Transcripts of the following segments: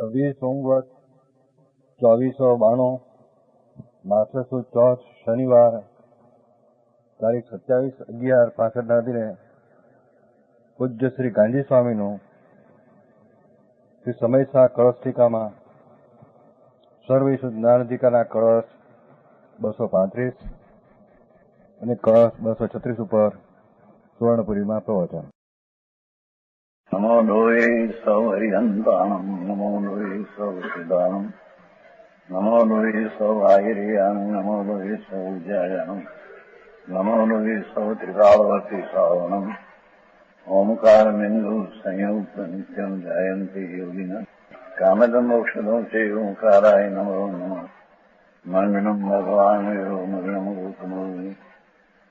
20 સોમવત 2492 માસુ ચોથ શનિવાર તારીખ 27/11/65 દિને પૂજ્ય શ્રી ગાંધી સ્વામીનું શ્રી સમયસા કળશ ટીકામાં સર્વવિશુદ્ધ જ્ઞાનાધિકારના કળશ 235 અને કળશ 236 ઉપર સુવર્ણપુરીમાં પ્રવચન. નમો લોહે સૌ હરિહંતાણમ, નમો લોહે સૌ સિદ્ધાણમ, નમો લોહે સૌ આયર્યાણમ, નમો લોહે સૌ ઉજ્જાયાણમ, નમો લોહે સૌ ત્રિકાળવતી શ્રાવણમ. ઓમકાર બિંદુ સંયુક્ત નિત્યમ જાયંતી યોગિના કામદમ મોક્ષદમ છે ઓંકારાય નમો નમઃ. મંગળમ ભગવાન મંગળમ ગૌતમોની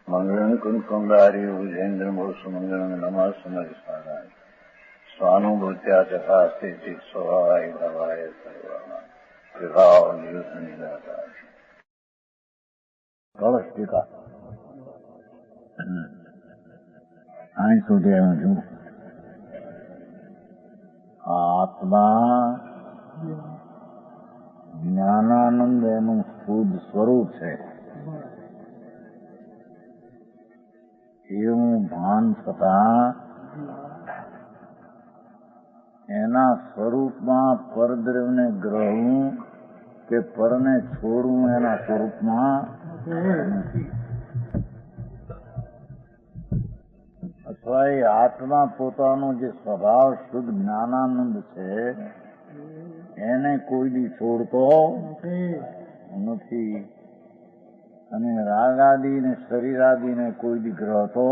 મંગળમ કુંકુંદારી ઉજેન્દ્ર મોસુ મંગળમ નમઃ સમયસારાય સ્વાનુભૂત્યા ચકાસ્તે સ્વભાવાય ભવાય સર્વમાં વિભાવ નિયુદ્ધ નિરાકાર. કળશ ટીકા અહીં સુધી હું છું. આત્મા જ્ઞાનાનંદ એનું શુદ્ધ સ્વરૂપ છે એવું ભાન છતાં એના સ્વરૂપમાં પરદ્રવ્યને ગ્રહવું કે પરને છોડવું એના સ્વરૂપમાં નથી. અથવા એ આત્મા પોતાનો જે સ્વભાવ શુદ્ધ જ્ઞાનાનંદ છે એને કોઈ દી છોડતો નથી અને રાગાદી ને શરીરાદીને કોઈ દી ગ્રહતો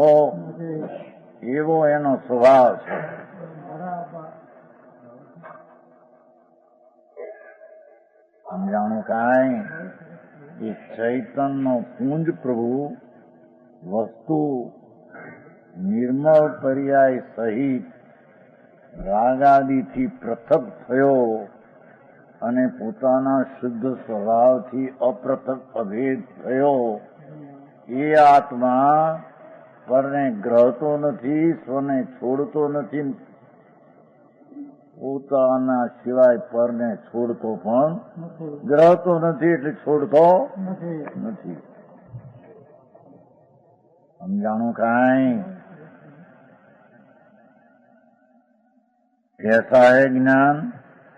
એવો એનો સ્વભાવ છે. સમજાણું કાંઈ? એ ચૈતનનો પુંજ પ્રભુ વસ્તુ નિર્મળ પર્યાય સહિત રાગાદીથી પૃથક થયો અને પોતાના શુદ્ધ સ્વભાવથી અપૃથક અભેદ થયો. એ આત્મા પરને ગ્રહતો નથી, સ્વને છોડતો નથી, પોતાના સિવાય પરને છોડતો પણ ગ્રહતો નથી એટલે છોડતો નથી. સમજાણું કાંઈ? कैसा है જ્ઞાન?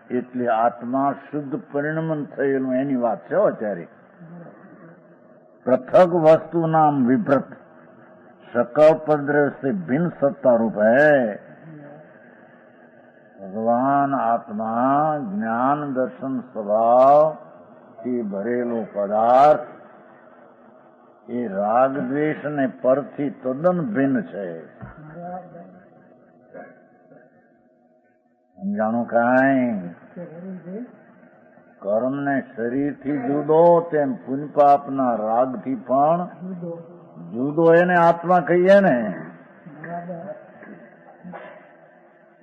એટલે આત્મા શુદ્ધ પરિણમન થયેલું એની વાત છે. અત્યારે પૃથક વસ્તુ નામ વિભ્રત सकल पद्रव्य से भिन्न सत्ता रूप है. भगवान आत्मा ज्ञान दर्शन स्वभाव થી ભરેલો પદાર્થ એ રાગ દ્વેષ ને પરથી તદ્દન ભિન્ન છે. સમજાણું કાંઈ? કર્મ ને શરીરથી જુદો તેમ પુણ્ય પાપના રાગથી પણ જુદો એને આત્મા કહીએ ને.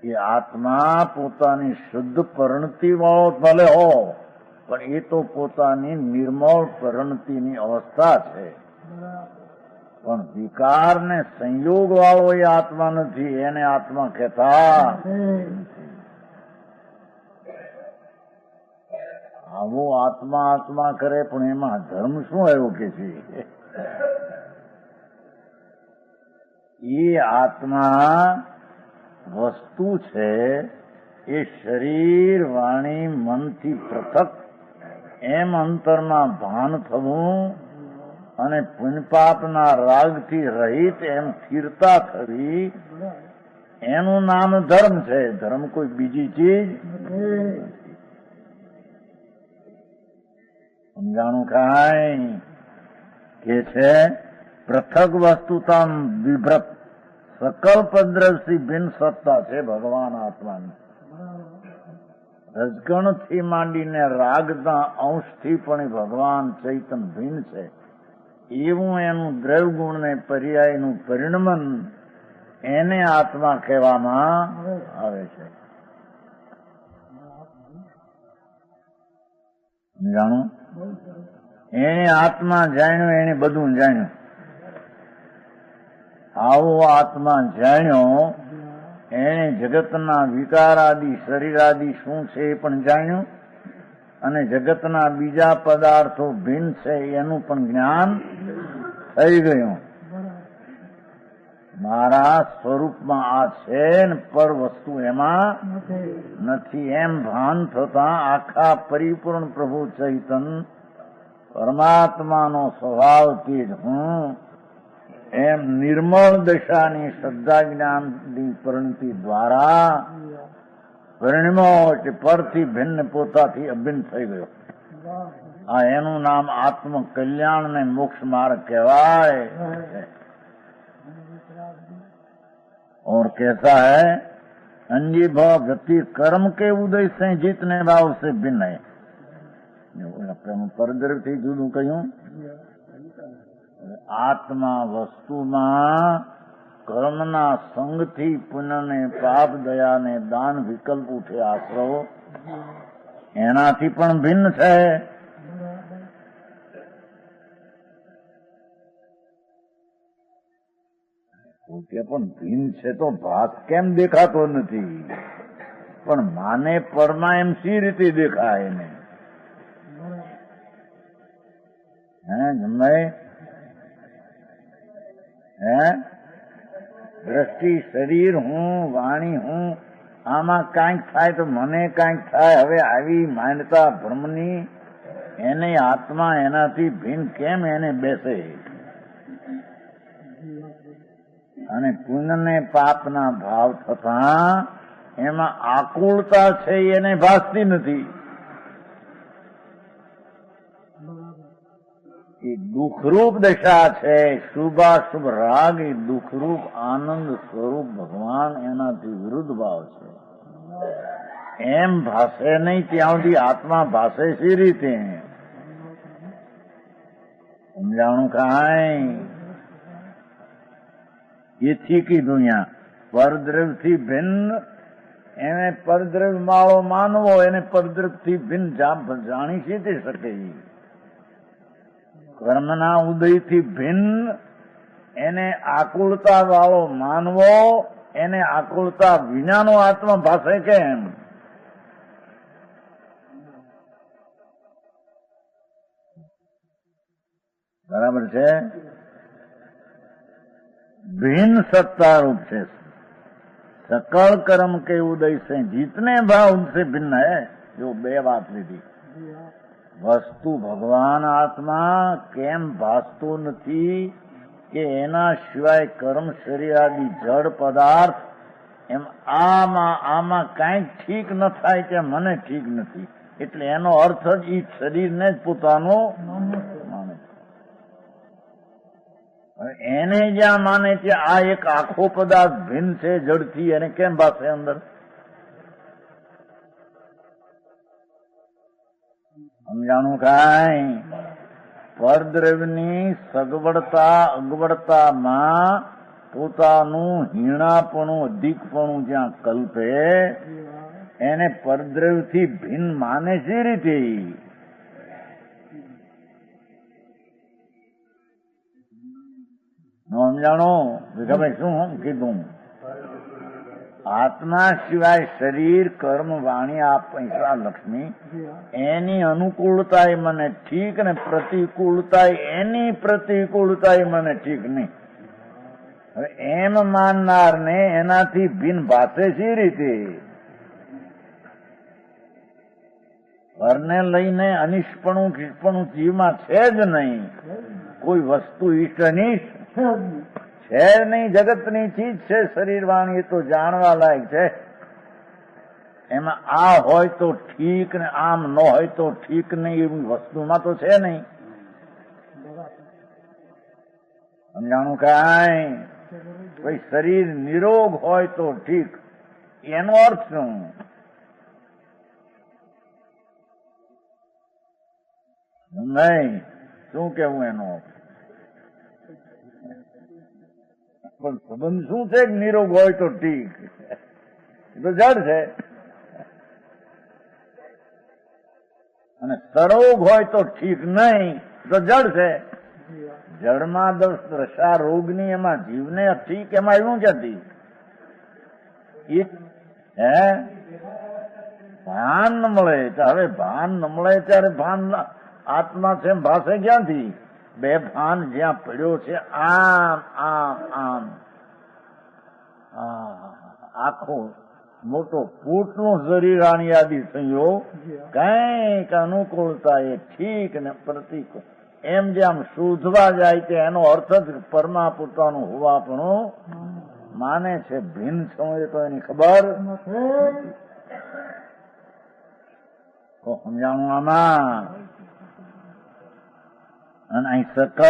એ આત્મા પોતાની શુદ્ધ પરિણતિ વાળો ભલે હો પણ એ તો પોતાની નિર્મળ પરિણતિની અવસ્થા છે. પણ વિકાર ને સંયોગ વાળો એ આત્મા નથી. એને આત્મા કહેતા. આવો આત્મા આત્મા કરે પણ એમાં ધર્મ શું આવ્યો કે છે? એ આત્મા વસ્તુ છે એ શરીર વાણી મનથી પૃથક એમ અંતરમાં ભાન થવું અને પુણ્યપાપના રાગથી રહિત એમ સ્થિરતા થવી એનું નામ ધર્મ છે. ધર્મ કોઈ બીજી ચીજ. સમજાણું કાંઈ? કે છે પૃથક વસ્તુતા વિભ્રત સકલ પદ્રવથી ભિન્ન સત્તા છે ભગવાન આત્માની. રજગણથી માંડીને રાગના અંશથી પણ ભગવાન ચૈતન ભિન્ન છે. એવું એનું દ્રવ્યગુણ ને પર્યાયનું પરિણમન એને આત્મા કહેવામાં આવે છે. જાણો એને આત્મા જાણ્યો, એને બધું જાણ્યું. આવો આત્મા જાણ્યો એણે જગતના વિકારાદિ શરીરાદિ શું છે એ પણ જાણ્યું અને જગતના બીજા પદાર્થો ભિન્ન છે એનું પણ જ્ઞાન થઈ ગયું. મારા સ્વરૂપમાં આ છે ને પર વસ્તુ એમાં નથી એમ ભાન થતા આખા પરિપૂર્ણ પ્રભુ ચૈતન્ય પરમાત્માનો સ્વભાવથી જ હું એમ નિર્મળ દશાની શ્રદ્ધા જ્ઞાનની પરિણતિ દ્વારા પરિણમો એટલે પરથી ભિન્ન પોતાથી અભિન્ન થઈ ગયો. આ એનું નામ આત્મ કલ્યાણ ને મોક્ષ માર્ગ કહેવાય. और कैसा है अंजी भाव गति कर्म के उदय से जीतने भाव से भिन्न है. પરદ્રવ થી જુદું કહ્યું. આત્મા વસ્તુમાં કર્મના સંગથી પુણ્યને પાપ દયાને દાન વિકલ્પ ઉઠે આશ્રવ એનાથી પણ ભિન્ન છે. કે પણ ભિન્ન છે તો ભાત કેમ દેખાતો નથી? પણ માને પરમાં એમ સી રીતે દેખાય એને? જમાય દ્રષ્ટિ શરીર હું વાણી હું આમાં કાંઈક થાય તો મને કાંઈક થાય. હવે આવી માન્યતા ભ્રમની એને આત્મા એનાથી ભિન્ન કેમ એને બેસે? અને પુણ્ય ને પાપના ભાવ થતા એમાં આકુળતા છે એને ભાસતી નથી. એ દુઃખરૂપ દશા છે. શુભાશુભ રાગ એ દુઃખરૂપ આનંદ સ્વરૂપ ભગવાન એનાથી વિરુદ્ધ ભાવ છે. એમ ભાષે નહીં ત્યાં સુધી આત્મા ભાષે સી રીતે? સમજાણું કાંઈ? એથી કીધું અહીંયા પરદ્રવ્યથી ભિન્ન એને પરદ્રવ્ય માળો માનવો એને પરદ્રવ્યથી ભિન્ન જાણી શીખી શકે. કર્મના ઉદયથી ભિન્ન એને આકુળતા વાળો માનવો એને આકુળતા વિનાનો આત્મા ભાષે કેમ? બરાબર છે. भिन्न सत्ता रूप से सकल कर्म के उदय से जितने भाव उनसे भिन्न है. जो बे बात લીધી. વસ્તુ ભગવાન આત્મા કેમ ભાસતો નથી કે એના સિવાય કર્મ શરીર આદિ જડ પદાર્થ એમ આમાં કાંઈક ઠીક ન થાય કે મને ઠીક નથી. એટલે એનો અર્થ જ એ શરીરને જ પોતાનો માને. એને જ્યાં માને છે આ એક આખો પદાર્થ ભિન્ન છે જડથી એને કેમ ભાષે અંદર? સમજાણું કાંઈ? પરદ્રવ્યની સગવડતા અગવડતામાં પોતાનું હીણાપણું અધિકપણું જ્યાં કલ્પે એને પરદ્રવ્યથી ભિન્ન માને છે રીતે. સમજાણો ભાઈ શું કીધું? આત્મા સિવાય શરીર કર્મ વાણી આ પૈસા લક્ષ્મી એની અનુકૂળતા મને ઠીક ને પ્રતિકૂળતા એની પ્રતિકૂળતા મને ઠીક નહીં. હવે એમ માનનાર ને એનાથી ભિન્ન ભાષે સી રીતે? ઘરને લઈને અનિષ્ટપણું ખીષ્પણું જીવમાં છે જ નહીં. કોઈ વસ્તુ ઈષ્ટ અનિષ્ટ છે નહીં. જગતની ચીજ છે શરીર વાણી એ તો જાણવા લાયક છે. એમાં આ હોય તો ઠીક ને આમ ન હોય તો ઠીક નહીં એવી વસ્તુમાં તો છે નહીં. સમજાણું કાંઈ? ભાઈ શરીર નિરોગ હોય તો ઠીક એનો અર્થ શું? નહીં શું કેવું એનો? પણ સંબંધ શું છે કે નિરોગ હોય તો ઠીક? એ તો જડ છે. અને સરોગ હોય તો ઠીક નહીં તો જડ છે. જડમાં દશા રોગની એમાં જીવને ઠીક એમાં એવું ક્યાંથી? એ હે ભાન ન મળે ત્યારે ભાન ન મળે ત્યારે ભાન આત્મા છે એમ ભાષે ક્યાંથી? બે ભાન જ્યાં પડ્યો છે આમ આમ આમ આખો મોટો પૂતનો શરીર આની આદિ સંયોગ કઈક અનુકૂળતા એ ઠીક ને પ્રતિક એમ જે આમ શોધવા જાય કે એનો અર્થ જ પરમા પોતાનું હોવાપણું માને છે. ભિન્ન સમય તો એની ખબર તો સમજાણું આમાં. અને અહીં સક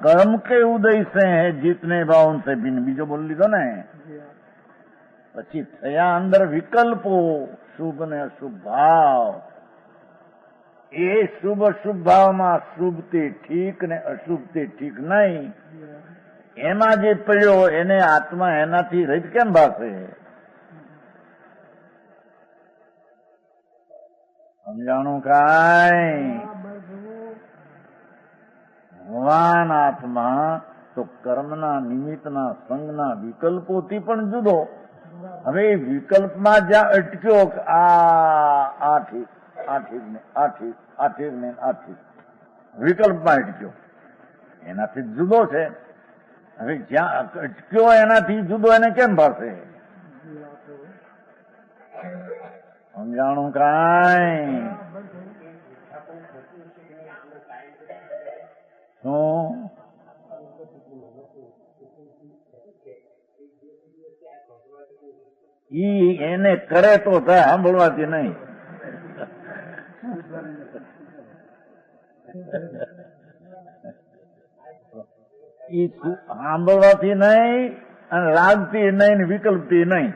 કર્મ કે ઉદય સે હે જીતને ભાવ સે ભિન્ન બીજો બોલી લીધો ને. પછી થયા અંદર વિકલ્પો શુભ ને અશુભ ભાવ. એ શુભ અશુભ ભાવમાં શુભથી ઠીક ને અશુભથી ઠીક નહીં એમાં જે પડ્યો એને આત્મા એનાથી રહિત કેમ ભાષે? સમજાણું કાંઈ? ભગવાન આત્મા તો કર્મના નિમિત્તના સંગના વિકલ્પોથી પણ જુદો. હવે વિકલ્પમાં જ્યાં અટક્યો આ ઠીક આ ઠીક ને આ ઠીક આ ઠીક ને આ ઠીક વિકલ્પમાં અટક્યો એનાથી જુદો છે. હવે જ્યાં અટક્યો એનાથી જુદો એને કેમ ભાષે? સમજાણું કાંઈ? શું ઈ એને કરે તો થાય, સાંભળવાથી નહીં. ઈ સાંભળવાથી નહીં અને રાગથી નહીં ને વિકલ્પથી નહીં.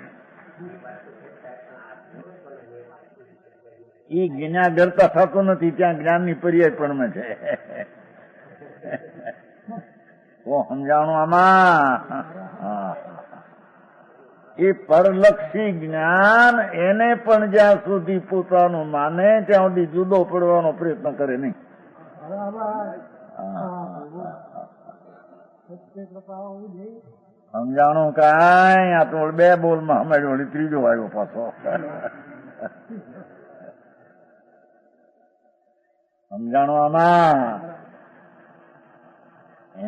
ઈ જ્ઞાન કરતા થતું નથી ત્યાં જ્ઞાનની પર્યાય પણ છે. તો સમજાણું આમાં? એ પરલક્ષી જ્ઞાન એને પણ જ્યાં સુધી પોતાનું માને ત્યાં સુધી જુદો પડવાનો પ્રયત્ન કરે નહીં. સમજાણું કાંઈ? આ તો બે બોલમાં અમારી વળી ત્રીજો આવ્યો પાછો. સમજાણું આમાં?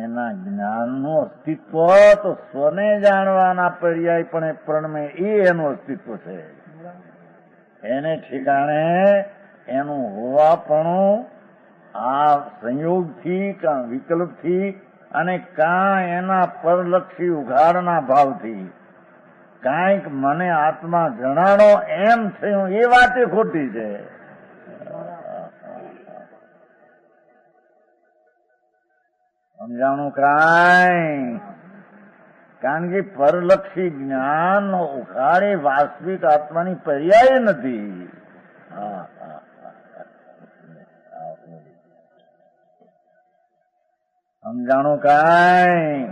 એના જ્ઞાનનું અસ્તિત્વ તો સ્વને જાણવાના પર્યાય પણ પ્રણમે એ એનું અસ્તિત્વ છે. એને ઠેકાણે એનું હોવાપણું આ સંયોગથી કાં વિકલ્પથી અને કાં એના પરલક્ષી ઉઘાડના ભાવથી કાંઈક મને આત્મા જણાણો એમ થયું એ વાતે ખોટી છે. સમજાણું કાંઈ? કારણ કે પરલક્ષી જ્ઞાન ઉઘાડી વાસ્તવિક આત્માની પર્યાય નથી. સમજાણું કાંઈ?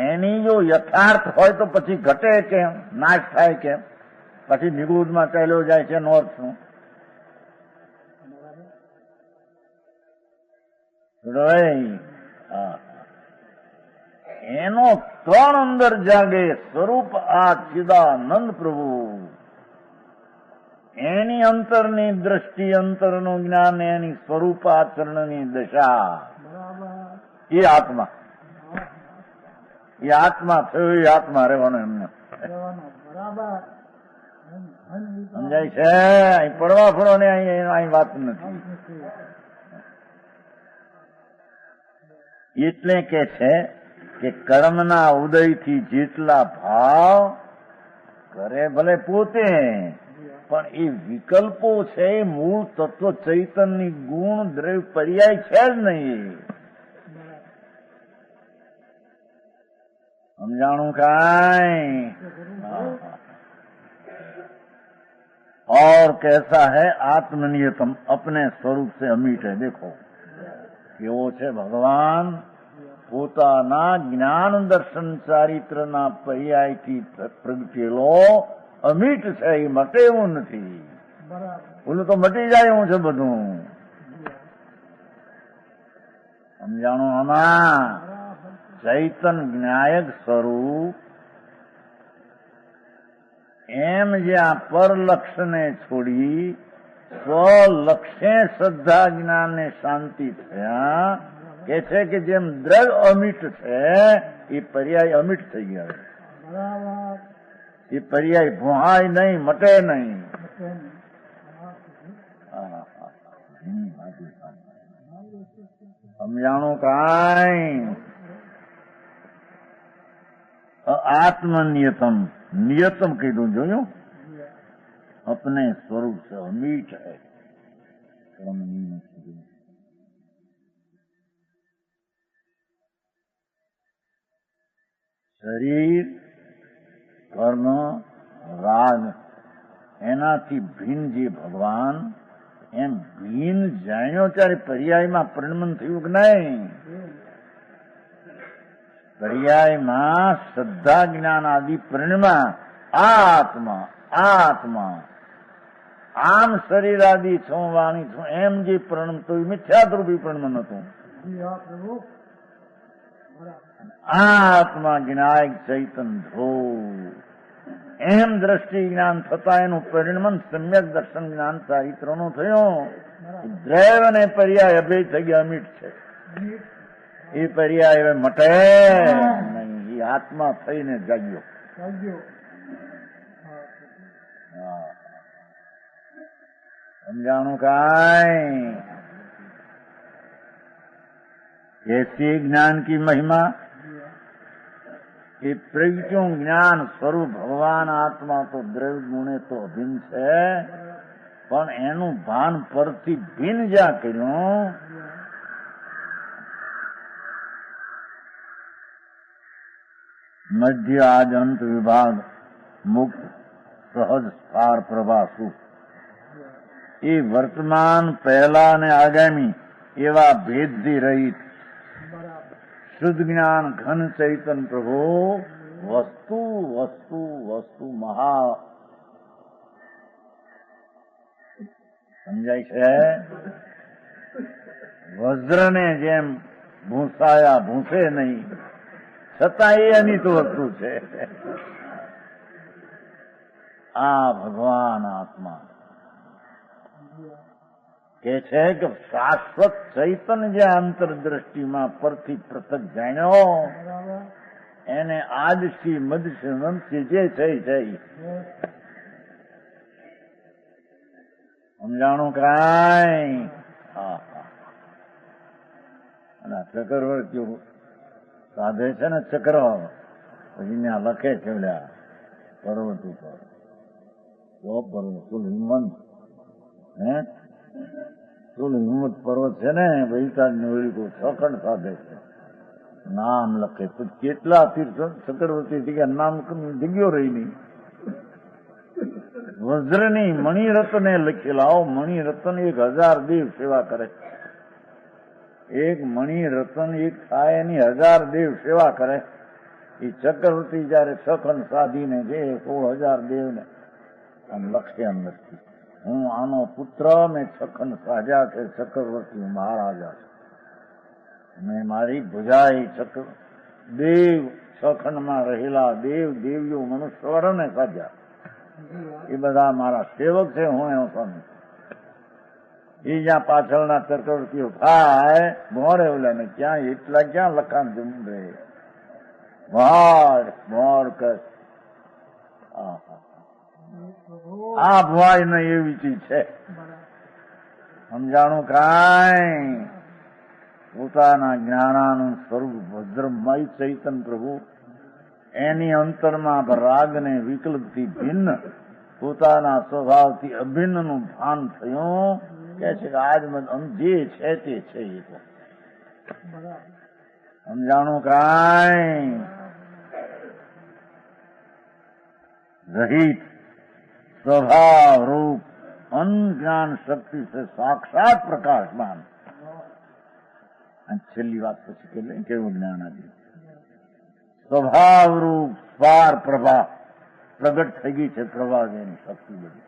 એની જો યથાર્થ હોય તો પછી ઘટે કેમ, નાશ થાય કેમ? પછી નિગૂઢમાં ચાલ્યો જાય છે નોર્થનું. એનો ત્રણ અંદર જાગે સ્વરૂપ આ ચિદાનંદ પ્રભુ. એની અંતરની દ્રષ્ટિ, અંતરનું જ્ઞાન, એની સ્વરૂપ આચરણની દશા એ આત્મા. એ આત્મા થયો એ આત્મા રહેવાનો એમને. સમજાય છે? અહીં પડવા ફળો ને અહીં વાત નથી. એટલે કે છે કે કર્મના ઉદયથી જેટલા ભાવ કરે ભલે પોતે, પણ એ વિકલ્પો છે એ મૂળ તત્વ ચૈતનની ગુણ દ્રવ્ય પર્યાય છે જ નહીં. समझाणु काई। और कैसा है आत्मनियतम, अपने स्वरूप से अमीट है। देखो કેવો છે ભગવાન પોતાના જ્ઞાન દર્શન ચારિત્રના પર્યાયથી પ્રગટેલો અમીટ છે, એ મટે એવું નથી. ઓલું તો મટી જાય એવું છે બધું. સમજાણું? આમાં ચૈતન જ્ઞાયક સ્વરૂપ એમ જ્યાં પરલક્ષને છોડી સ્વલક્ષે શ્રદ્ધા જ્ઞાન ને શાંતિ થયા કે છે કે જેમ દ્રવ્ય અમિટ છે એ પર્યાય અમિટ થઈ ગયા. એ પર્યાય ભૂહાય નહીં, મટે નહીં. સમજાણું કાંઈ? आत्मनियतम, नियतम કીધું જોયું? अपने स्वरूप से अमीट है. શરીર, કર્મ, રાગ એનાથી ભિન્ન જે ભગવાન, એમ ભિન્ન જાણ્યો ત્યારે પર્યાયમાં પરિણમન થયું કે નહીં? પર્યાયમાં શ્રદ્ધા જ્ઞાન આદિ પરિણમાં આત્મા આત્મા આમ શરીર આદિ છું, વાણી છું એમ જે પરિણમતું મિથ્યારૂપી પરિણમન હતું. આત્મા જ્ઞાયક ચૈતન ધ્રો એમ દ્રષ્ટિ જ્ઞાન થતા એનું પરિણમન સમ્યક દર્શન જ્ઞાન ચારિત્રનું થયું. દ્રૈવ અને પર્યાય અભેદ થઈ ગયા, અમિટ છે. એ પર્યાય હવે મટે નહીં. એ આત્મા થઈને જાગ્યો. સમજાણું કાંઈ? ऐसे ज्ञान की महिमा, ये प्रज्ञों ज्ञान स्वरूप भगवान आत्मा तो द्रव्य गुणे तो અભિન્ન છે, પણ એનું ભાન પરથી ભિન્ન જ્યાં કર્યું મધ્ય આજ અંત વિભાગ મુક્ત સહજ સાર પ્રભાસુ એ વર્તમાન પહેલા અને આગામી એવા ભેદથી રહિત શુદ્ધ જ્ઞાન ઘન ચૈતન પ્રભુ વસ્તુ વસ્તુ વસ્તુ મહા સમજાય છે? વજ્રને જેમ ભૂંસાયા ભૂંસે નહીં, છતાં એ અનિત વસ્તુ છે. આ ભગવાન આત્મા કે છે કે શાશ્વત ચૈતન જે આંતરદ્રષ્ટિમાં પરથી પૃથક જાણ્યો એને આદશી મદશી નંદશી જે છે સમજાણું કાંઈ? અને ચક્રવર્તીઓ સાધે છે ને ચક્ર, પછી ત્યાં લખે છે પર્વત ઉપર પર્વત કુલ હિંમત હે કુલ હિંમત પર્વત છે ને વૈતાજ ને સખંડ સાધે છે, નામ લખે. તો કેટલા તીર્થ ચક્રવર્તી જગ્યા નામ જગ્યો રહી નહીં. વજ્રની મણિરત્ને લખેલા, મણિરત્ન 1000 દેવ સેવા કરે. એક મણિરત્ન એક થાય એની 1000 દેવ સેવા કરે. એ ચક્રવર્તી જયારે સખંડ સાધીને જે 16,000 દેવને આમ લખે અંદરથી, હું આનો પુત્ર મેં સખંડ સાધ્યા છે, ચક્રવર્તી મહારાજા છે. મેં મારી ભુજાઈ ચક્ર દેવ સખંડમાં રહેલા દેવ દેવીઓ મનુષ્યવરોને સાધ્યા. એ બધા મારા સેવક છે, હું એનો સ્વામી. એ જ્યાં પાછળના ચક્રવર્તીઓ થાય મોડે ઓલા ને ક્યાં એટલા ક્યાં લખાણ જમ રહે મોડ કર. આ ભવાય ને એવી ચીજ છે. સમજાણું કાંઈ? પોતાના જ્ઞાનાનું સ્વરૂપ વજ્રમય ચૈતન પ્રભુ એની અંતરમાં રાગને વિકલ્પથી ભિન્ન પોતાના સ્વભાવથી અભિન્નનું ભાન થયું કે છે કે આજ જે છે તે છે. એ તો સમજાણું કાંઈ? રહિત स्वभाव रूप अज्ञान शक्ति से साक्षात प्रकाशमान. छेल्ली बात પછી કે કેવું જ્ઞાન આદિ સ્વભાવ રૂપ સ્વાર પ્રભા પ્રગટ થઈ ગઈ છે. પ્રભા જેની શક્તિ બધી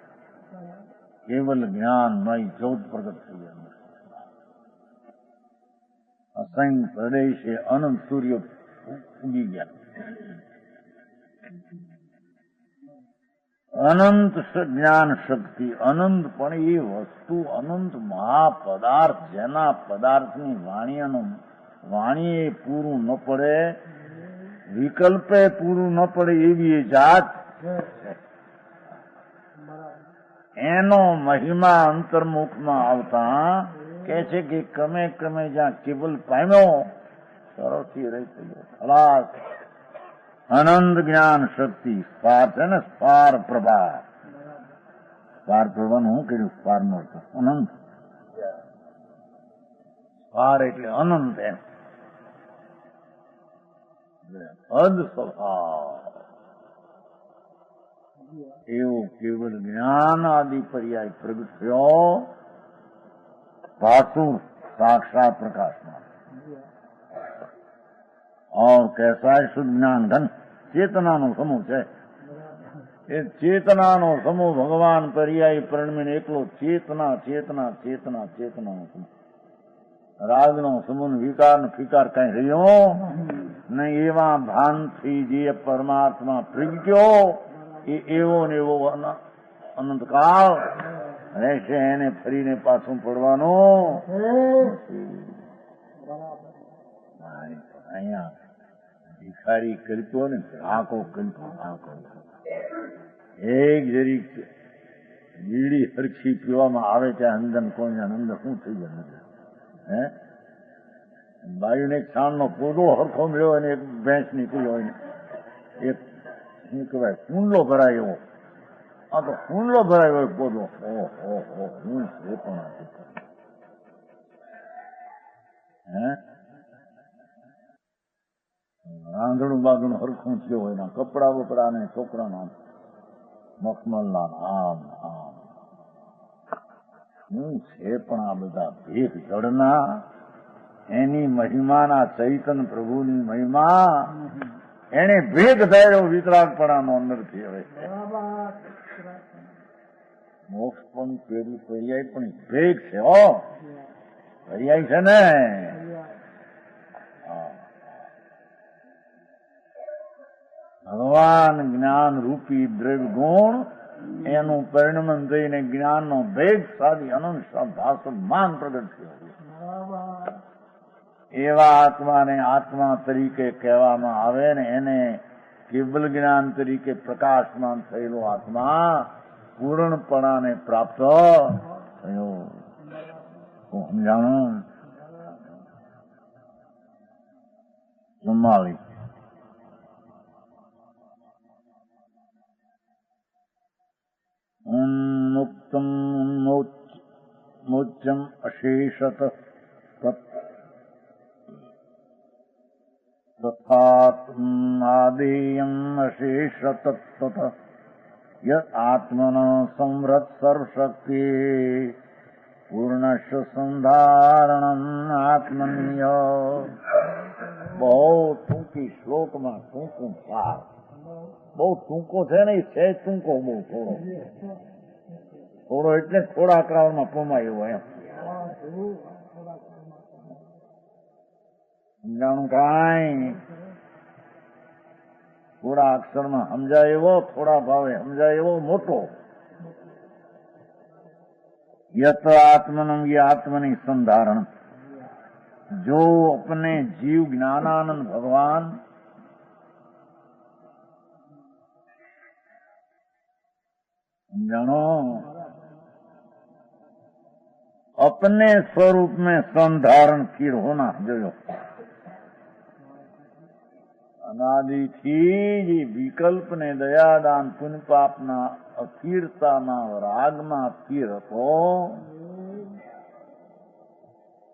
કેવલ જ્ઞાનમય જ્યોત પ્રગટ થઈ ગઈ. અસંખ્ય પ્રદેશે અનંત સૂર્ય ઉગી ગયા. અનંત જ્ઞાન શક્તિ, અનંત પણ એ વસ્તુ, અનંત મહાપદાર્થ, જેના પદાર્થની વાણીએ પૂરું ન પડે, વિકલ્પે પૂરું ન પડે એવી એ જાત, એનો મહિમા અંતર્મુખમાં આવતા કે છે કે ક્રમે ક્રમે જ્યાં કેવલ પામ્યો સરળથી રહી ગયો, ખલાસ. અનંત જ્ઞાન શક્તિ, સ્પાર છે ને, સ્પાર પ્રભા. સ્પાર પ્રભાનું શું કર્યું? સ્પાર નો અનંત, સ્પાર એટલે અનંત એમ, અદ સ્વભાવ. એવું કેવલ જ્ઞાન આદિ પર્યાય પ્રગટ થયો, ભાસુર साक्षात प्रकाशमान. और कैसा है शुद्ध ज्ञान घन? चेतनाનો સમૂહ છે. એ ચેતનાનો સમૂહ ભગવાન પર્યાય પરણમીને એકલો ચેતના ચેતના ચેતના ચેતનાનો સમૂહ. રાગનો સમૂહ વિકાર ફિકાર કઈ રહ્યો નહીં. એવા ભાનથી જે પરમાત્મા પ્રગટ્યો એ એવો ને એવો અનંતકાળ રહેશે. એને ફરીને પાછું પડવાનું અહીંયા ભિખારી કરતો ને ગ્રાહકો કરતો. એક જરીક બીડી હરખી પીવામાં આવે ત્યાં અંદર કોઈ અંદર શું થઈ જાય? હે, બાયુને એક છાણનો પોદો હરખો મળ્યો અને એક ભેંસ નીકળ્યો હોય ને એક શું કહેવાય કુંડલો ભરાય એવો. આ તો કુંડલો ભરાય હોય પોદો. ઓહો હું એ પણ હે રાંધણું બાંધણું હરખું થયું હોય ના કપડા બપડા ને છોકરાના મખમલના આમ આમ શું છે પણ આ બધા ભેખ જળના એની મહિમાના ચૈતન્ય પ્રભુની મહિમા એને ભેગ થયેલો વિતરાગપણાનો અંદરથી હવે મોક્ષ પણ પેલું પર્યાય પણ ભેગ છે. હો પર્યાય છે ને. ભગવાન જ્ઞાન રૂપી દ્રવ્ય ગુણ એનું પરિણમન થઈને જ્ઞાનનો ભેગ સાધી અનંત ભાષમાન પ્રગટ થયો. એવા આત્માને આત્મા તરીકે કહેવામાં આવે ને એને કેવલ જ્ઞાન તરીકે પ્રકાશમાન થયેલો આત્મા પૂર્ણપણાને પ્રાપ્ત થયો. સમજાણું? 44 उन्मुक्तम उन्मोच्यम अशेषत तथात्मादेयम अशेषत तथ यत् आत्मन संवृत सर्वशक्ति पूर्णस्य संधारणम आत्मन्य. બહુ ટૂંકી શ્લોકમાં ટૂંકું સાર. બહુ ટૂંકો છે ને, છે ટૂંકો બહુ થોડો એટલે થોડા અકરાવરમાં પમાય એવો એમ. સમજાણું? કાંઈ થોડા અક્ષરમાં સમજાય એવો, થોડા ભાવે સમજાય એવો મોટો. યત આત્મનમ ये आत्मनि संधारण. जो अपने जीव ज्ञानानंद भगवान जानो अपने स्वरूप में संधारण फिर होना जो अनादि थी विकल्प ने दयादान पुण्य पापना અસ્થિરતામાં રાગમાં સ્થિર હતો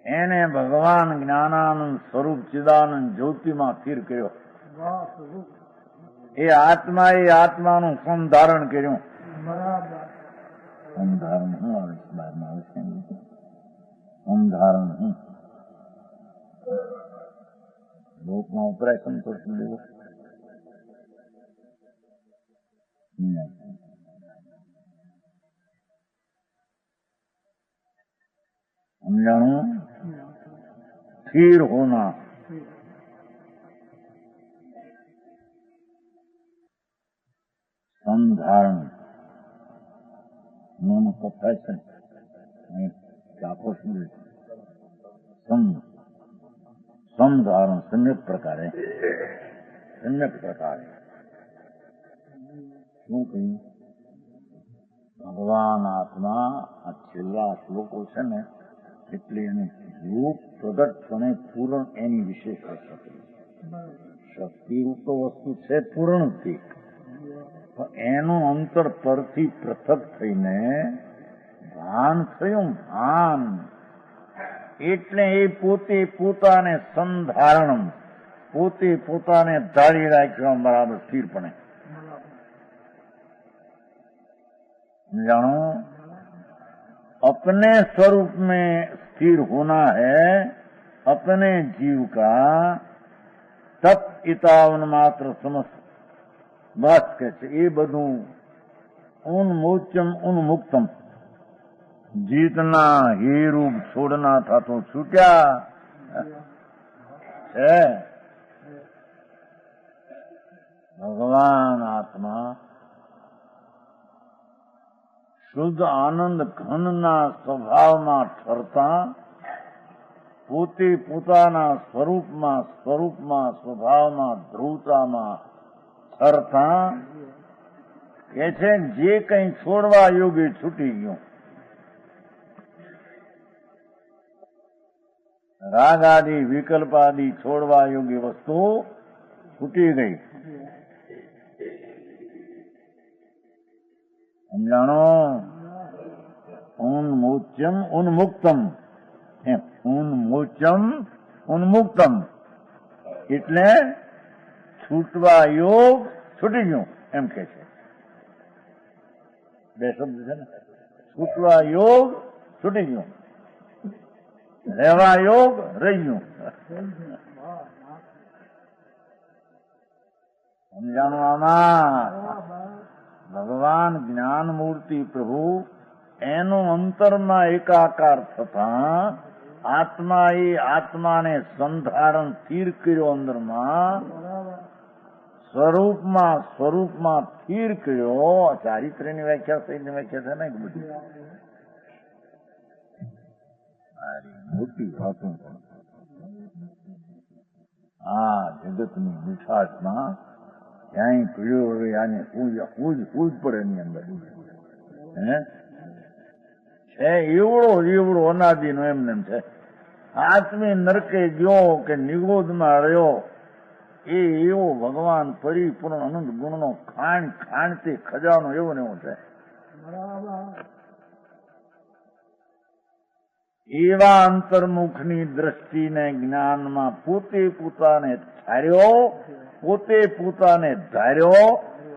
એને ભગવાન જ્ઞાનાનંદ સ્વરૂપ ચિદાનંદ જ્યોતિમાં સ્થિર કર્યો. એ આત્માનું સંધારણ કર્યું. સંધારણ શું આવે છે? બહારમાં આવે છે સંધારણ શું? લોકમાં ઉપરાય સંતોષ લેવો समझाणु? स्थिर होना. संधारण નાનો કથાય છે ને ચાપો સમધારણ સમ્યક પ્રકારે શું કહ્યું? ભગવાન આત્મા આ છેલ્લા શ્લોકો છે ને એટલે એનું રૂપ પ્રગટપણે પૂર્ણ એની વિશેષ શક્તિરૂપ તો વસ્તુ છે પૂર્ણથી, પણ એનું અંતર પરથી પૃથક થઈને ભાન થયું. ભાન એટલે એ પોતે પોતાને સંધારણ, પોતે પોતાને ધારી રાખ્યો બરાબર સ્થિરપણે. जानो अपने स्वरूप में स्थिर होना है, अपने जीव का तप इतावन मात्र समस्त बस के ये બધું उन्मोचम उन्मुक्तम जीतना ही रूप छोड़ना था तो छूटा है. भगवान आत्मा શુદ્ધ આનંદ ઘનના સ્વભાવમાં ઠરતા, પોતે પોતાના સ્વરૂપમાં સ્વભાવમાં ધ્રુવતામાં ઠરતા કે છે જે કંઈ છોડવા યોગ્ય છૂટી ગયું. રાગ આદિ વિકલ્પ આદિ છોડવા યોગ્ય વસ્તુ છૂટી ગઈ. સમજાણો? ઉન્મોચમ ઉન્મુક્તમ, એમ ઉન્મોચમ ઉન્મુક્તમ એટલે છૂટવા યોગ છૂટી ગયું એમ કે છે. બે શબ્દ છે ને, છૂટવા યોગ છૂટી ગયું, રહેવા યોગ રહી ગયું. સમજાણું? આમાં ભગવાન જ્ઞાન મૂર્તિ પ્રભુ એનો અંતરમાં એકાકાર થતા આત્મા એ આત્માને સંધારણ સ્થિર કર્યો, અંદરમાં સ્વરૂપમાં સ્થિર કર્યો. ચારિત્ર્યની વ્યાખ્યા સહિતની વ્યાખ્યા છે ને બધી મોટી વાતો. આ જગતની મીઠાશમાં ક્યાંય પીળ્યો હવે આને પૂજ પડે એની અંદર હે છે એવડો અનાદિનો એમને છે. આત્મી નરકે ગયો કે નિગોદમાં રહ્યો એ એવો ભગવાન પરિપૂર્ણ અનંત ગુણનો ખાણતી ખજાનો એવો ને એવો છે. એવા અંતર્મુખની દ્રષ્ટિને જ્ઞાનમાં પોતે પોતાને ધાર્યો,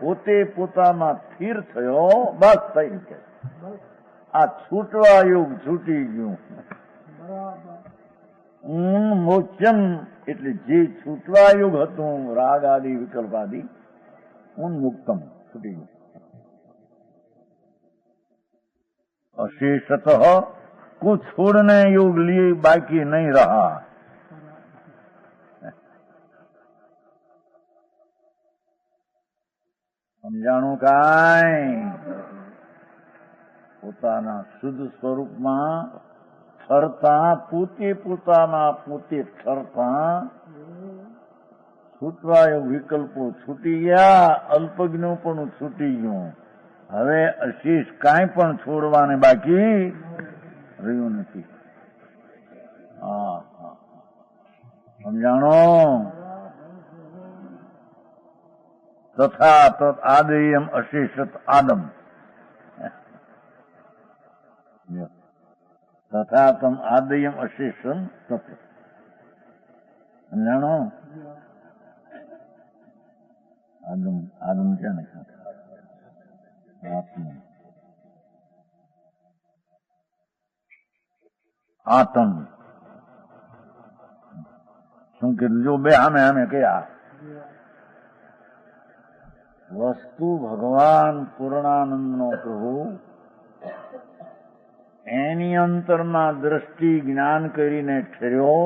પોતે પોતામાં સ્થિર થયો. બસ થઈ કે આ છૂટવા યુગ છૂટી ગયું. ઉન્મોચન એટલે જે છૂટવા યુગ હતું રાગ આદિ વિકલ્પ આદિ, ઉન્મુક્તમ છૂટી ગયું. अशेषतः कुछ छोड़ने योग लिए बाकी नहीं रहा. સમજાણું? કાંઈ પોતાના શુદ્ધ સ્વરૂપમાં ઠરતા, પોતે પોતામાં પોતે ઠરતા છૂટવા વિકલ્પો છૂટી ગયા, અલ્પજ્ઞો પણ છૂટી ગયું. હવે અશેષ કાંઈ પણ છોડવાને બાકી રહ્યું નથી. હા સમજાણો? તથા તત આદયમ અશેષત આદમ, તથા તમ આદયમ અશેષમ તત. સમજાણો? આદમ ક્યાં ને આતમ શું કીધું? જો બે આમે કયા વસ્તુ ભગવાન પૂર્ણાનંદનો પ્રભુ એની અંતરમાં દ્રષ્ટિ જ્ઞાન કરીને ઠર્યો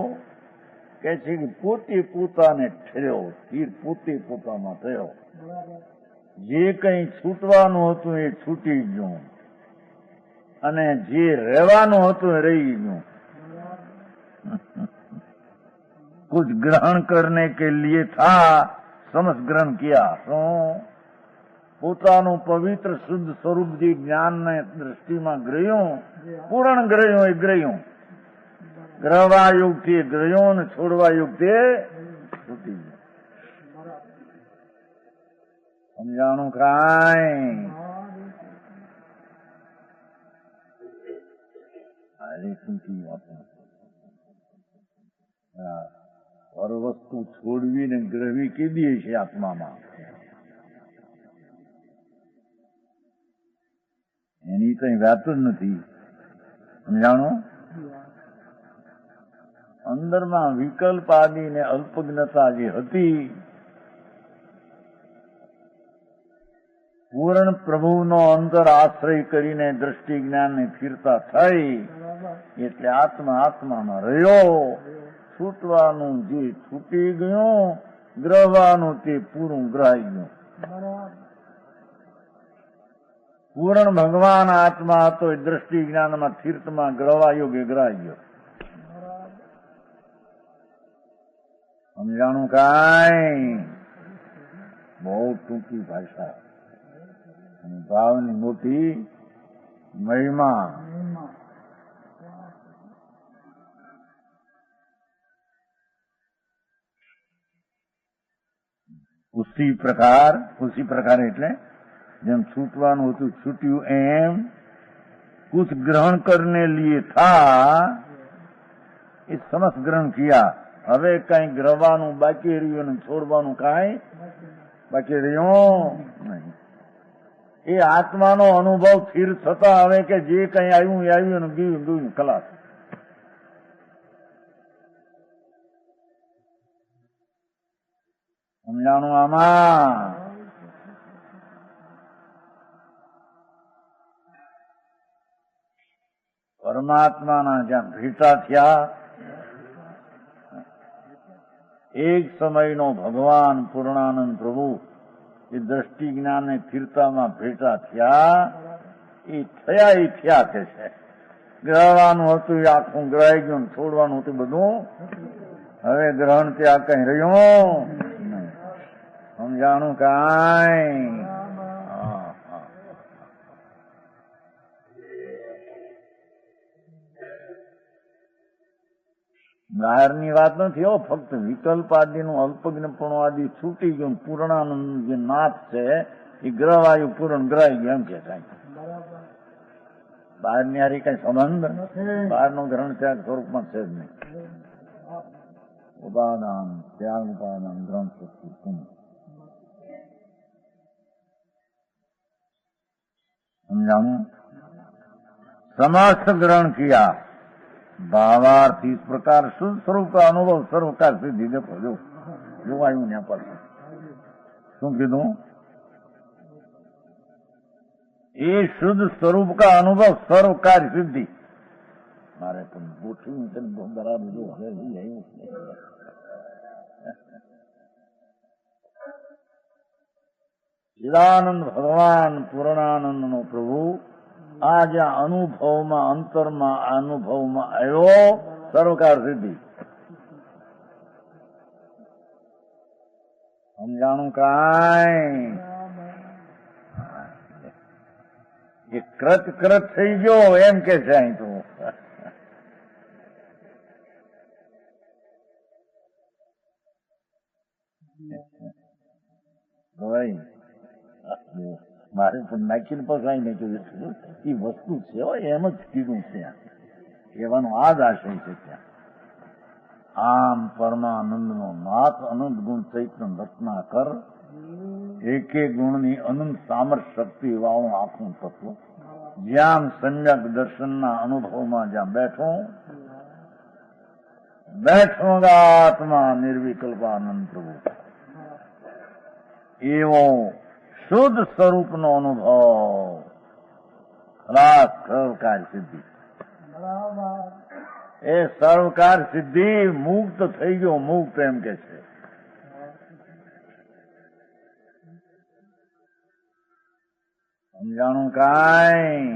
કે છે કે પોતે પોતાને ઠર્યો, સ્થિર પોતે પોતામાં થયો. જે કંઈ છૂટવાનું હતું એ છૂટી ગયું. અને જે રહેવાનું હતું એ રહી ગયું. कुछ ग्रहण करने के लिए था, समस्त ग्रहण किया. શું પોતાનું પવિત્ર શુદ્ધ સ્વરૂપ જે જ્ઞાનને દ્રષ્ટિમાં ગ્રહ્યું, પૂર્ણ ગ્રહ્યું એ ગ્રહ્યું. ગ્રહવા યુગથી ગ્રહ્યું ને છોડવા યુગથી છૂટી ગયું. સમજાણું કાંઈ? હર વસ્તુ છોડવી ને ગ્રહવી કીધી છે આત્મામાં. એની કઈ વાત જ નથી. સમજાણો? અંદરમાં વિકલ્પ આદિ ને અલ્પજ્ઞતા જે હતી, પૂર્ણ પ્રભુનો અંતર આશ્રય કરીને દ્રષ્ટિ જ્ઞાનને સ્થિરતા થઈ એટલે આત્મા આત્મામાં રહ્યો. છૂટવાનું જે છૂટી ગયું, ગ્રહવાનું તે પૂરું ગ્રહાઈ ગયું. પૂર્ણ ભગવાન આત્મા હતો એ દ્રષ્ટિ જ્ઞાનમાં સ્થિરતામાં ગ્રહવાયો કે ગ્રહાઈ ગયો. સમજાણું કાંઈ? બહુ ટૂંકી ભાષા, ભાવની મોટી મહિમા. ઉસી પ્રકાર એટલે જેમ છૂટવાનું હતું છૂટ્યું એમ કુછ ગ્રહણ કરને લીએ થા એ સમસ્ત ગ્રહણ કિયા. હવે કઈ ગ્રહવાનું બાકી રહ્યું અને છોડવાનું કાંઈ બાકી રહ્યું નહીં. એ આત્માનો અનુભવ સ્થિર થતા હવે કે જે કઈ આવ્યું એ આવ્યું અને ગયું ખલાસ. સમજાણું આમાં? પરમાત્માના જ્યાં ભેટા થયા, એક સમયનો ભગવાન પૂર્ણાનંદ પ્રભુ એ દ્રષ્ટિ જ્ઞાન ને સ્થિરતામાં ભેટા થયા. એ થયા કે છે. ગ્રહવાનું હતું એ આખું ગ્રહાઈ ગયું, છોડવાનું હતું બધું હવે ગ્રહણ ત્યાં કઈ રહ્યું. સમજાણું કાંઈ? બહારની વાત નથી હો, ફક્ત વિકલ્પ આદિનું અલ્પજ્ઞપણું આદિ છૂટી ગયું. પૂર્ણાનંદ જે નાથ છે એ ગ્રહવાયુ પૂર્ણ ગ્રહાઈ ગયું એમ કે કાંઈ બહારની હારી કઈ સંબંધ, બહારનું ગ્રહણ ત્યાગ સ્વરૂપમાં છે જ નહીં. ઉપાદાન ત્યાગ ઉપાદાન ગ્રહણ શક્તિ समझाऊं? समस्त ग्रहण किया भावार्थ इस प्रकार शुद्ध स्वरूप का अनुभव सर्वकार सिद्धि देखो जो आयु यहाँ पर શું કીધું? એ શુદ્ધ સ્વરૂપ કા અનુભવ સર્વકાર સિદ્ધિ. મારે પણ ગોઠવી બરાબર જો હવે ચિદાનંદ ભગવાન પૂર્ણાનંદ નો પ્રભુ આ જ્યાં અનુભવમાં અંતરમાં અનુભવમાં આવ્યો સર્વકાર સિદ્ધિ. સમજાણું કાંઈ? એ ક્રત થઈ ગયો એમ કે છે અહીં તો. મારે પણ નાખીને પસાઈ નાખ્યું એ વસ્તુ છે એમ જ કીધું છે. કહેવાનો આ જ આશય છે ત્યાં. આમ પરમાનંદ નો નાથ અનંત ગુણ ચૈતન્ય રચના કર એક એક ગુણની અનંત સામર્થ શક્તિ વાળું આખું તત્વ જ્યાં સમ્યક દર્શનના અનુભવમાં જ્યાં બેઠો આત્મા નિર્વિકલ્પાનંદ પ્રભુ એવો શુદ્ધ સ્વરૂપનો અનુભવ ખલાસ સર્વકાર સિદ્ધિ. એ સર્વકાર સિદ્ધિ મુક્ત થઈ ગયો. મુક્ત એમ કે છે. સમજાણું કાંઈ?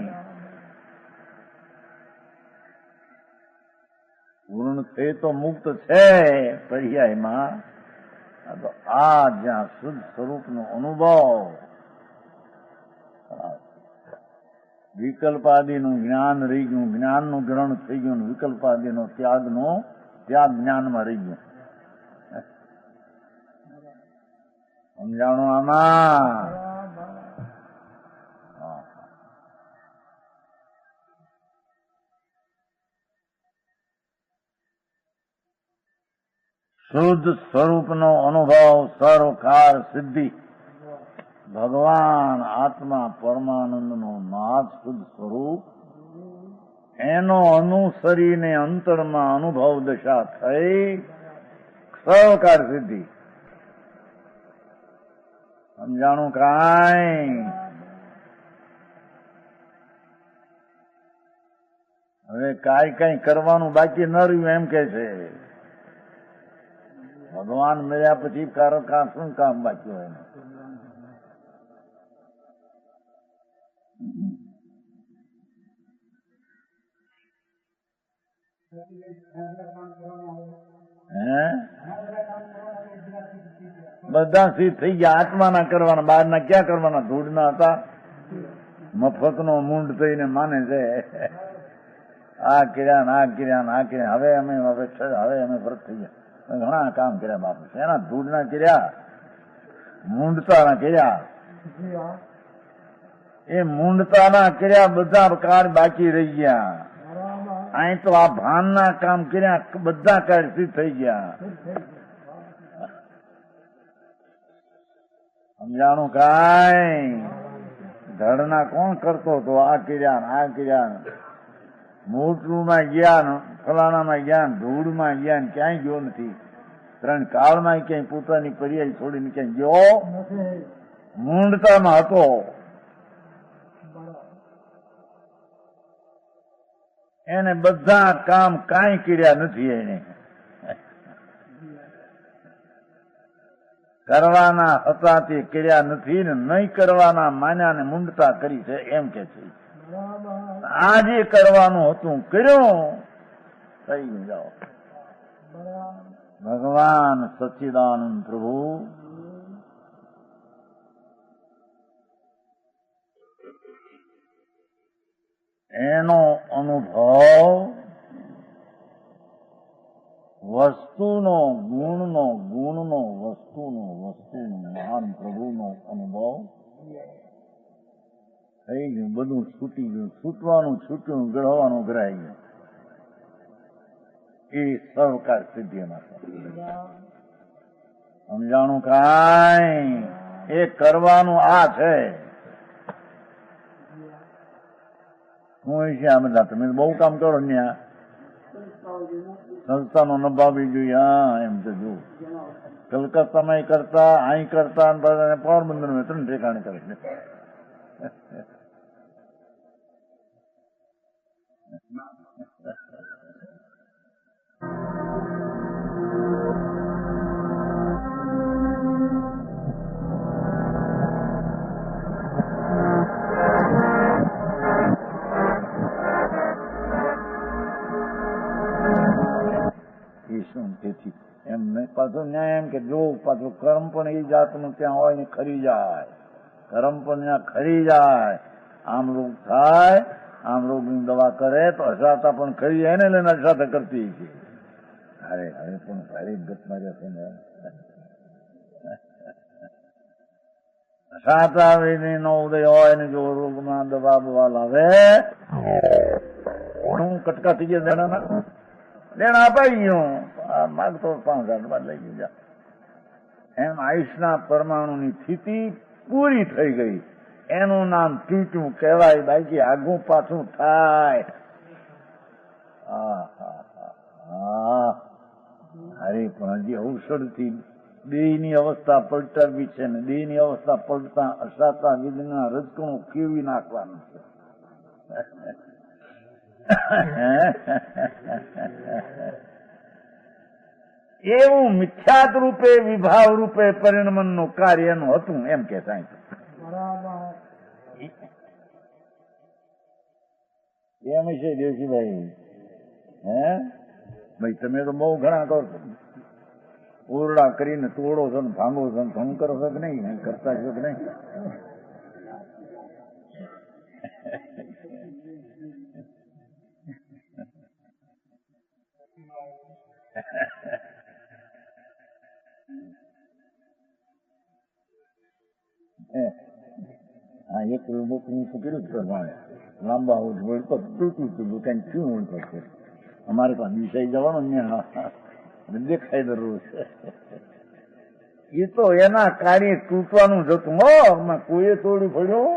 એ તો મુક્ત છે પર્યાયમાં. તો આ જ્યાં શુદ્ધ સ્વરૂપનો અનુભવ, વિકલ્પાદિનું જ્ઞાન રહી ગયું, જ્ઞાનનું ગ્રહણ થઈ ગયું, વિકલ્પાદિનો ત્યાગ જ્ઞાનમાં રહી ગયું. સમજાણો આમાં? શુદ્ધ સ્વરૂપનો અનુભવ, સર્વકાર સિદ્ધિ, ભગવાન આત્મા પરમાનંદનો નાથ શુદ્ધ સ્વરૂપ, એનો અનુસરીને અંતરમાં અનુભવ દશા થઈ સર્વકાર સિદ્ધિ. સમજાણું કાંઈ? હવે કઈ કરવાનું બાકી ન રહ્યું એમ કે છે. ભગવાન મળ્યા પછી શું કામ બાકી હોય? બધા સિદ્ધ થઈ ગયા. આત્માના કરવાના, બહારના ક્યાં કરવાના? ધૂળના હતા. મફતનો મૂંડ થઈને માને છે આ કર્યા. હવે અમે વ્રત થઈ ગયા. ઘણા કામ કર્યા બાપુ. એના ધૂળના કર્યા, મૂંડતાના કર્યા. એ મૂંડતાના કર્યા બધા કાર્ય બાકી રહી ગયા. અહીં તો આ ભાનના કામ કર્યા બધા કાર્ય સિદ્ધ થઈ ગયા. સમજાણું કાંઈ? ધડના કોણ કરતો હતો? આ કર્યા. મોટલુમાં ગયા, ફલાણામાં ગયા, ધૂળમાં ગયા, ક્યાંય ગયો નથી. ત્રણ કાળમાં ક્યાંય પોતાની પર્યાય છોડીને ક્યાંય ગયો મૂંડતામાં હતો. એને બધા કામ કાંઈ કર્યા નથી. એને કરવાના હતા તે કર્યા નથી ને નહીં કરવાના માન્યા ને મૂંડતા કરી છે એમ કે છે. આજે કરવાનું હતું કર્યું. થઈ જાઓ. ભગવાન સચ્ચિદાનંદ પ્રભુ એનો અનુભવ વસ્તુનો મહાન પ્રભુનો અનુભવ થઈ ગયું. બધું છૂટી ગયું. છૂટવાનું છૂટ્યું, ગ્રહવાનું ગ્રહાઈ ગયું. એ સર્વકાર સિદ્ધિમાં સમજાણું કાંઈ? એ કરવાનું આ છે. હું છે આ બધા તમે બહુ કામ કરો ને સંસ્થાનો નભાવી જોઈએ. હા એમ તો જો કલકત્તામાં કરતા, અહીં કરતા, પોરબંદર માં 3 ઠેકાણે કરે છે. તેથી એમને પાછું ન્યાય એમ કે જો પાછું કર્મ પણ એ જાતનું ત્યાં હોય ને ખરી જાય. કર્મ પણ ત્યાં ખરી જાય. આમ રોગ થાય, આમ રોગની દવા કરે તો અસાતા પણ ખરી જાય ને લઈને અસાતા કરતી છે. અરે હવે પણ સારી ગતમાં જશે ને અસાતા નો ઉદય હોય ને જો રોગમાં દવા બવા લાવે હું કટકા થઈ ગયા દેણાના લેણા અપાઈ ગયું. માગતો 5,000 બાદ લઈ ગયા. એમ આયુષના પરમાણુની સ્થિતિ પૂરી થઈ ગઈ. એનું નામ તૂટ્યું કહેવાય. બાકી આગું પાછું થાય. અરે પણ હજી ઔષધથી દેહની અવસ્થા પલટાવી છે ને દેહની અવસ્થા પલટા અસાતા વિધિના રજકણું કેવી નાખવાનું છે. એવું મિથ્યાત રૂપે વિભાવ રૂપે પરિણમનનું કાર્ય એનું હતું એમ કે સાહેબ. એમ છે દેવજીભાઈ. ભાઈ તમે તો બહુ ઘણા કરો છો, ઓરડા કરીને તોડો છો ને ભાંગો છો ને ભંગ કરો છો કે નહીં, કરતા છો કે નહીં? હા, એક બુકનું કર્યું પ્રમાણે લાંબા ઓળખો તૂટું તૂટું કઈ શું ઓળખો છે. અમારે તો વિષય જવાનો દેખાય દરરોજ. એ તો એના કાર્ય તૂટવાનું જ હતું. કોઈએ તોડી પડ્યો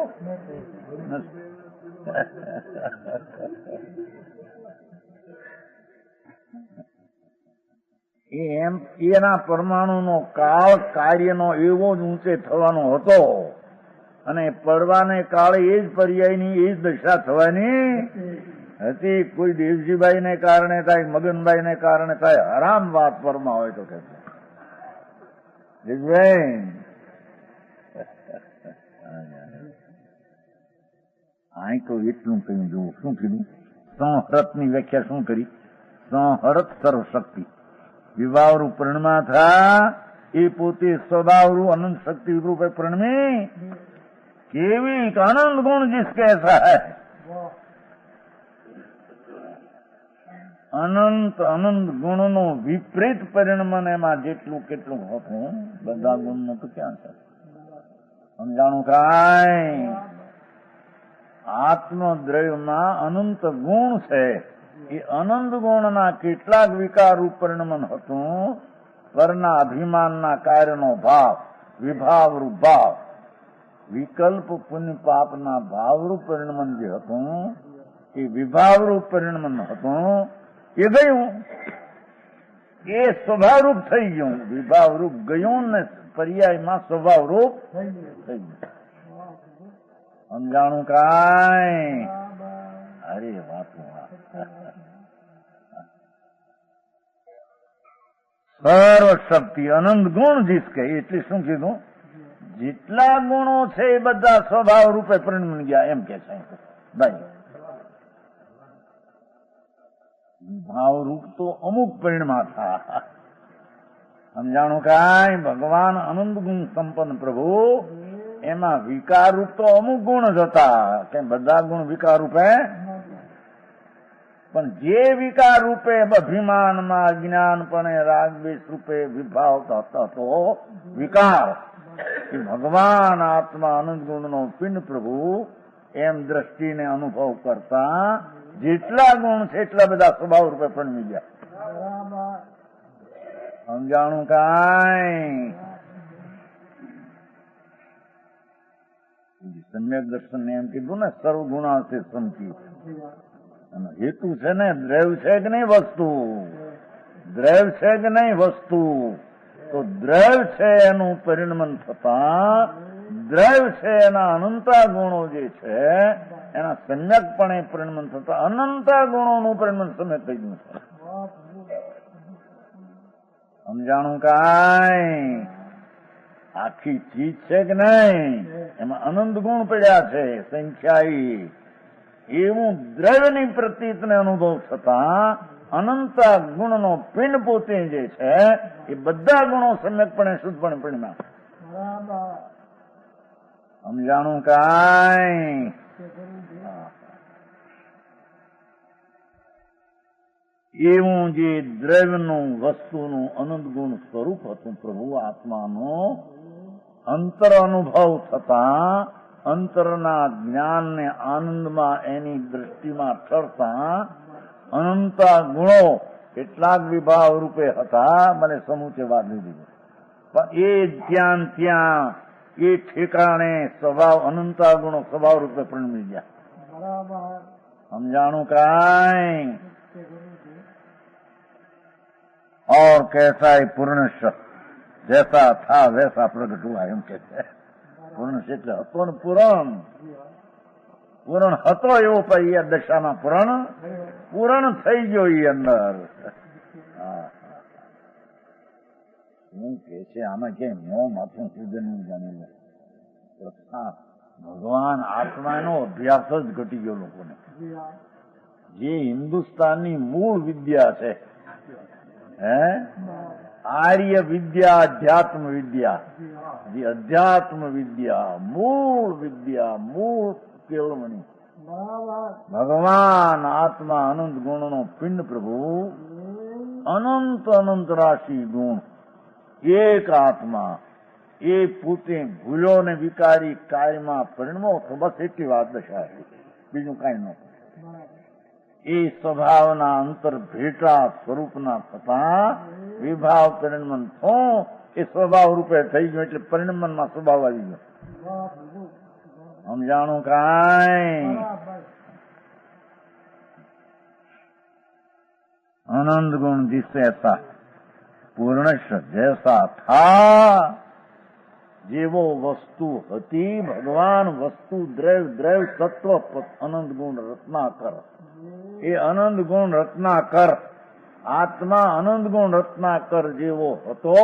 એમ એના પરમાણુનો કાળ કાર્યનો એવો જ ઊંચે થવાનો હતો અને પડવાને કાળે એ જ પર્યાયની એ જ દશા થવાની હતી. કોઈ દેવજીભાઈ ને કારણે થાય, મગનભાઈ ને કારણે થાય, હરામ વાત પરમાં હોય તો કે અહીં તો એટલું કહ્યું. જોવું શું કીધું? સંહરત ની વ્યાખ્યા શું કરી? સંહરત સર્વશક્તિ વિભાવરૂપ પરિણમાં થા એ પોતે સ્વભાવરૂ અનંત શક્તિ રૂપે પરિણમી. કેવી આનંદ ગુણ जिसके ऐसा है, અનંત અનંત ગુણનો વિપરીત પરિણમન એમાં જેટલું કેટલું હતું બધા ગુણનું તો ક્યાં છે? સમજાણું કાંઈ? આત્મદ્રવ્યમાં અનંત ગુણ છે. એ અનંત ગુણના કેટલાક વિકાર રૂપ પરિણમન હતું. પરના અભિમાનના કાર્યનો ભાવ વિભાવરૂપ ભાવ, વિકલ્પ પુણ્ય પાપના ભાવરૂપ પરિણમન જે હતું એ વિભાવરૂપ પરિણમન હતું. એ ગયું, એ સ્વભાવરૂપ થઈ ગયું. વિભાવરૂપ ગયું ને પર્યાયમાં સ્વભાવરૂપ થઈ ગયું. સમજાણું કાંઈ? અરે વાતું સર્વ શક્તિ અનંત ગુણ જીસકે. એટલે શું કીધું? જેટલા ગુણો છે એ બધા સ્વભાવ રૂપે પરિણમી ગયા એમ કે છે ભાઈ. ભાવરૂપ તો અમુક પરિણમાં થા. સમજાણું કાંઈ? ભગવાન અનંત ગુણ સંપન્ન પ્રભુ, એમાં વિકાર રૂપ તો અમુક ગુણ જ હતા કે બધા ગુણ વિકાર રૂપે. પણ જે વિકાર રૂપે અભિમાનમાં અજ્ઞાનપણે રાગદ્વેષ રૂપે વિભાવ હતો વિકાર, એ ભગવાન આત્મા અનંત ગુણનો પિંડ પ્રભુ એમ દ્રષ્ટિને અનુભવ કરતા જેટલા ગુણ છે એટલા બધા સ્વભાવ રૂપે પરિણમી ગયા. સમજાણું કાંઈ? સમ્યક દર્શન ને એમ કીધું ને સર્વગુણાસે સમજી. અને હેતુ છે ને દ્રવ્ય છે કે નહીં વસ્તુ? દ્રવ્ય છે કે નહીં વસ્તુ? તો દ્રવ્ય છે એનું પરિણમન થતા, દ્રવ્ય છે એના અનંતા ગુણો જે છે એના સમ્યકપણે પરિણમન થતા અનંતા ગુણોનું પરિણમન સમ્યક થઈ ગયું છે. સમજાણું કાંઈ? આખી ચીજ છે કે નહીં એમાં અનંત ગુણ પડ્યા છે સંખ્યાઈ. એવું દ્રવ્યની પ્રતીતને અનુભવ થતા અનંતા ગુણનો પિંડ પોતે જે છે એ બધા ગુણો સમ્યકપણે શુદ્ધપણે પરિણમ્યા. સમજાણું કાંઈ? એવું જે દ્રવ્યનું વસ્તુનું અનંત ગુણ સ્વરૂપ હતું પ્રભુ આત્માનું અંતર અનુભવ થતા અંતરના જ્ઞાનને આનંદમાં એની દ્રષ્ટિમાં ઠરતા અનંતા ગુણો કેટલાક વિભાવ રૂપે હતા. મને સમૂચે વાત લીધી પણ એ ત્યાં એ ઠેકાણે સ્વભાવ અનંતા ગુણો સ્વભાવ રૂપે પરિણમી ગયા. સમજાણું કાંઈ? और कैसा ही पूर्ण जैसा था वैसा प्रगट हुआ એમ કે છે. પૂર્ણ એટલે હતો ને પૂરણ. પૂરણ હતો એવો પછી એ દશામાં પૂરણ થઈ ગયો એ અંદર. શું કે છે આમાં કે મોં માથું સૂજન જાણેલું ભગવાન આત્માનો અભ્યાસ જ ઘટી ગયો લોકોને. જે હિન્દુસ્તાનની મૂળ વિદ્યા છે है आर्य विद्या अध्यात्म विद्या जी अध्यात्म विद्या मूળ કેળવણી ભગવાન આત્મા અનંત ગુણનો પિંડ પ્રભુ અનંત રાશિ ગુણ એક આત્મા એ પોતે ભૂલો ને વિકારી કાયમાં પરિણમો તો બસ એટલી વાત દર્શાવી બીજું કાંઈ નહોતું એ સ્વભાવના અંતર ભેટા સ્વરૂપના થતા વિભાવ પરિણમન થો એ સ્વભાવ રૂપે થઈ ગયો એટલે પરિણમનમાં સ્વભાવ આવી ગયો સમજાણું કાંઈ आनंद गुण जिसैसा पूर्णश जैसा था जेवो वस्तु हती भगवान वस्तु द्रव्य तत्व अनंत गुण रत्नाकर ये अनंत गुण रत्नाकर आत्मा अनंत गुण रत्नाकर जेवो हतो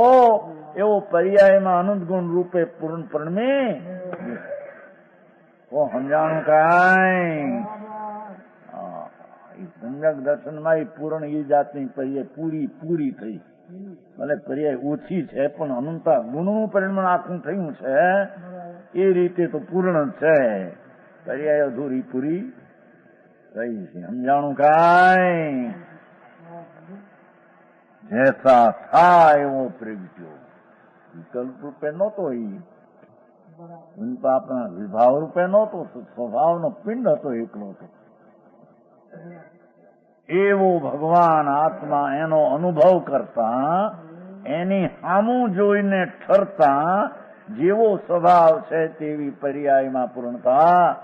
एवो पर्याय में अनंत गुण रूपे पूर्ण परिणमे वो समझाणु काई सम्यक दर्शन में पूर्ण ये जातनी पर्याय पूरी थी भले पर्याय ओછી છે પણ અનંતા ગુણનું પરિણામ આખું થયું છે એ રીતે તો પૂર્ણ છે पर्याय અધૂરી પૂરી થઈ છે સમજાણું કાંઈ जैसा था એવો પ્રગટ્યો વિકલ્પ રૂપે નહોતો એ આપણા વિભાવ રૂપે નહોતો સ્વભાવનો પિંડ હતો એકલો હતો એવો ભગવાન આત્મા એનો અનુભવ કરતા એની સામું જોઈને ઠરતા જેવો સ્વભાવ છે તેવી પર્યાયમાં પૂર્ણતા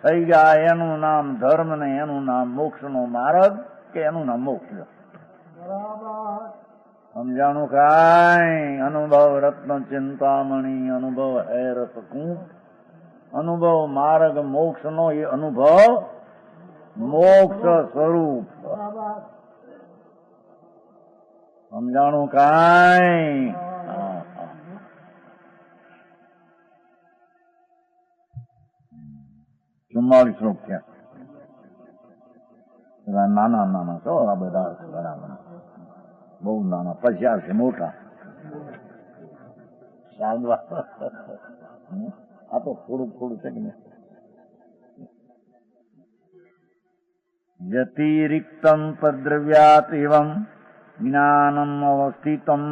થઈ ગયા એનું નામ ધર્મ ને એનું નામ મોક્ષનો માર્ગ કે એનું નામ મોક્ષ સમજાણું કાંઈ અનુભવ રત્ન ચિંતામણી અનુભવ હે રસકૂપ અનુભવ માર્ગ મોક્ષનો એ અનુભવ मोक्ष स्वरूप समझाणु काई 44 શ્લોક છે નાના છો આ બધા બરાબર બહુ નાના પછી આવશે મોટા સાંભળવા આ તો થોડું છે કે નહીં व्यतिरिक्तं पद्रव्यात् एवं ज्ञानम् अवस्थितम्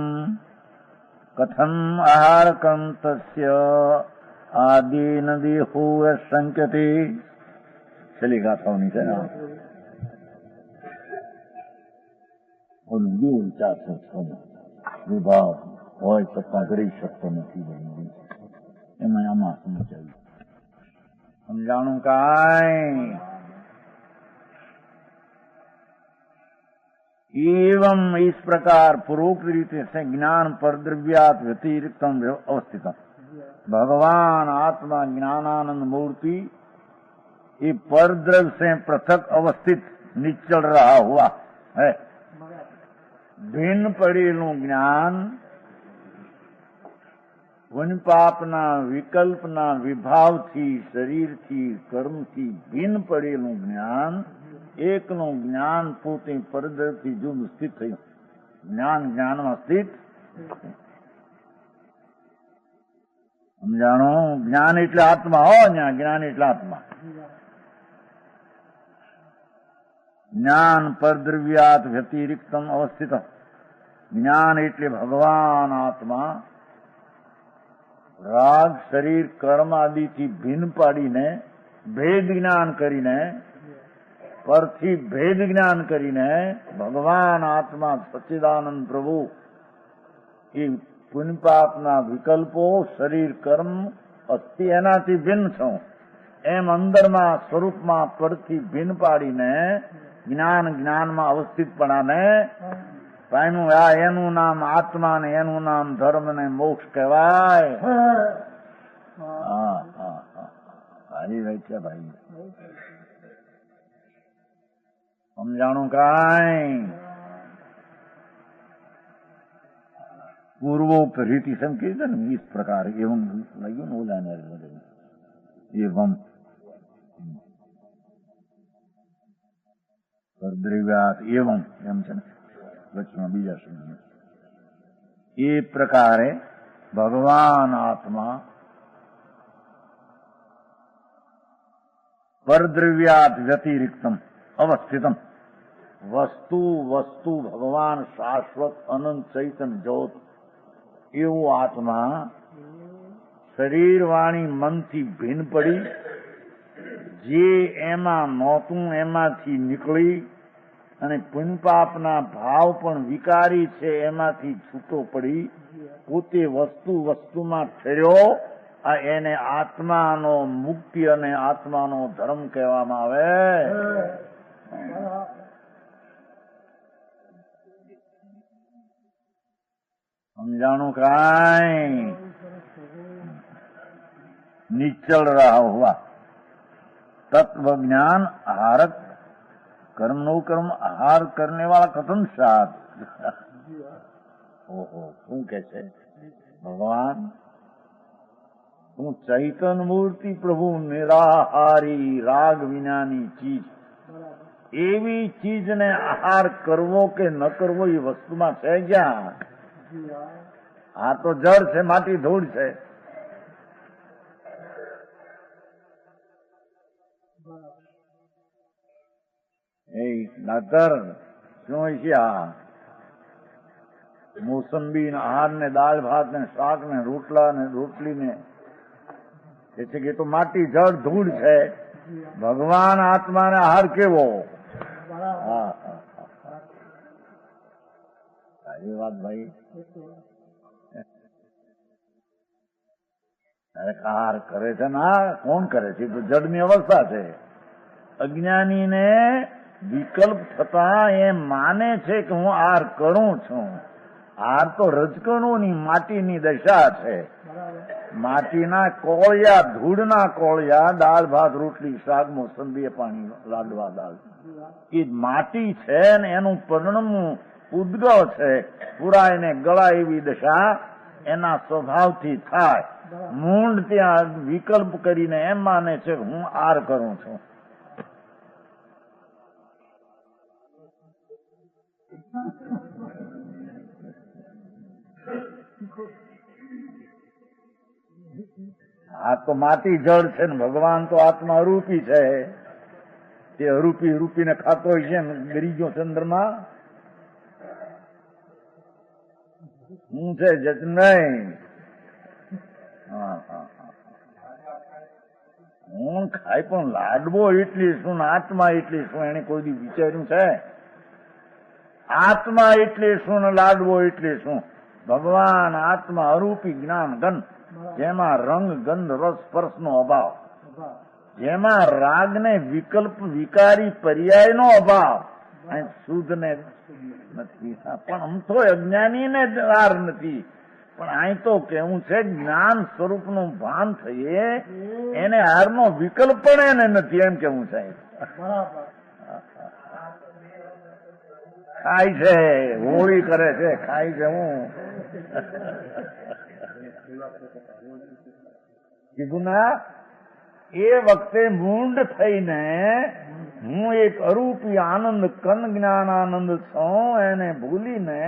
कथम् आहारकम् तस्य आदेन देहो शंक्यते चली गाथाओनी છે ને ઓલું બે વિચાર છે વિભાવ હોય છતાં કરી શકતો નથી એમાં આમાં સમજાયું સમજાણું કાંઈ एवं इस प्रकार पूर्वोक्त रीते से ज्ञान पर द्रव्यात व्यतिरिक्त अवस्थित भगवान आत्मा ज्ञानानंद मूर्ति ये पर द्रव्य से पृथक अवस्थित निश्चल रहा हुआ है भिन्न पड़ेलू ज्ञान पुण्य पापना विकल्पना विभाव थी शरीर थी कर्म थी भिन्न पड़ेलू ज्ञान એકનું જ્ઞાન પોતે પરદ્રવ્યથી જુદું સ્થિત થયું જ્ઞાનમાં સ્થિત સમજાણો જ્ઞાન એટલે આત્મા હો જ્ઞાન એટલે આત્મા જ્ઞાન પરદ્રવ્યાત વ્યતિરિક્તમ અવસ્થિત જ્ઞાન એટલે ભગવાન આત્મા રાગ શરીર કર્મ આદિથી ભિન્ન પાડીને ભેદ જ્ઞાન કરીને પરથી ભેદ જ્ઞાન કરીને ભગવાન આત્મા સચ્ચિદાનંદ પ્રભુ એ પુણ્ય પાપના વિકલ્પો શરીર કર્મ અસ્થિ એનાથી ભિન્ન છો એમ અંદરમાં સ્વરૂપમાં પરથી ભિન્ન પાડીને જ્ઞાનમાં અવસ્થિતપણાને પામ્યું આ એનું નામ આત્મા ને એનું નામ ધર્મ ને મોક્ષ કહેવાય સારી વ્યાખ્યા ભાઈ समझाणु काई पूर्वोक्त रीति संकीर्तन इस प्रकार एवं लगे न जाने एवं द्रव्यात एवं एम વચમાં બીજા શબ્દ એ પ્રકારે ભગવાન આત્મા પરદ્રવ્યાત વ્યતિરિક્તમ અવસ્થિતમ વસ્તુ ભગવાન શાશ્વત અનંત ચૈતન્ય જ્યોત એવું આત્મા શરીર વાણી મનથી ભિન્ન પડી જે એમાં નહોતું એમાંથી નીકળી અને પુણ્યપાપના ભાવ પણ વિકારી છે એમાંથી છૂટો પડી પોતે વસ્તુમાં ઠર્યો. આ એને આત્માનો મુક્તિ અને આત્માનો ધર્મ કહેવામાં આવે. સમજાણું કાંઈ? निश्चल रहा हुआ तत्व ज्ञान आहारक कर्म नो कर्म आहार करने वाला कथन साध. ओहो શું કે છે ભગવાન? તું ચૈતન મૂર્તિ પ્રભુ નિરાહારી રાગ વિનાની ચીજ, એવી ચીજને આહાર કરવો કે ન કરવો એ વસ્તુમાં છે ક્યાં? આ તો જળ છે, માટી ધૂળ છે. એ ડાક્ટર શું હોય છે આ? મોસંબી ને આહાર ને દાળ ભાત ને શાક ને રોટલા ને રોટલી ને એ છે કે તો માટી જળ ધૂળ છે. ભગવાન આત્માને આહાર કેવો? સારી વાત ભાઈ. આહાર કરે છે ને કોણ કરે છે? તો જડની અવસ્થા છે. અજ્ઞાનીને વિકલ્પ થતા એ માને છે કે હું આહાર કરું છું. આહાર તો રજકણોની માટીની દશા છે. માટીના કોળિયા, ધૂળના કોળિયા, દાળ ભાત રોટલી શાક મોસંબી પાણી લાડવા દાળ એ માટી છે ને એનું પરિણમવું ઉદ્ગવ છે. પૂરા એને ગળા એવી દશા એના સ્વભાવથી થાય. મૂંડ ત્યાં વિકલ્પ કરીને એમ માને છે કે હું આહાર કરું છું. આ તો માટી જળ છે ને ભગવાન તો આત્મા અરૂપી છે. તે અરૂપી રૂપીને ખાતો હોય છે ને ગરી ગયો ચંદ્રમાં. હું છે જત નહીં. હું ખાય પણ લાડવો એટલી શું ને આત્મા એટલી શું એને કોઈ દી વિચાર્યું છે? આત્મા એટલી શું ને લાડવો એટલી શું? ભગવાન આત્મા અરૂપી જ્ઞાન ઘન, જેમાં રંગ ગંધ રસ સ્પર્શનો અભાવ, જેમાં રાગને વિકલ્પ વિકારી પર્યાયનો અભાવ. શુદ્ધ ને નથી પણ આમ તો અજ્ઞાનીને હાર નથી. પણ અહીં તો કેવું છે જ્ઞાન સ્વરૂપનું ભાન થઈએ એને હારનો વિકલ્પ પણ એને નથી એમ કેવું છે. ખાય છે, હોળી કરે છે, ખાય છે. હું કીધું ના એ વખતે મૂંડ થઈને હું એક અરૂપી આનંદ કન જ્ઞાન આનંદ છું એને ભૂલીને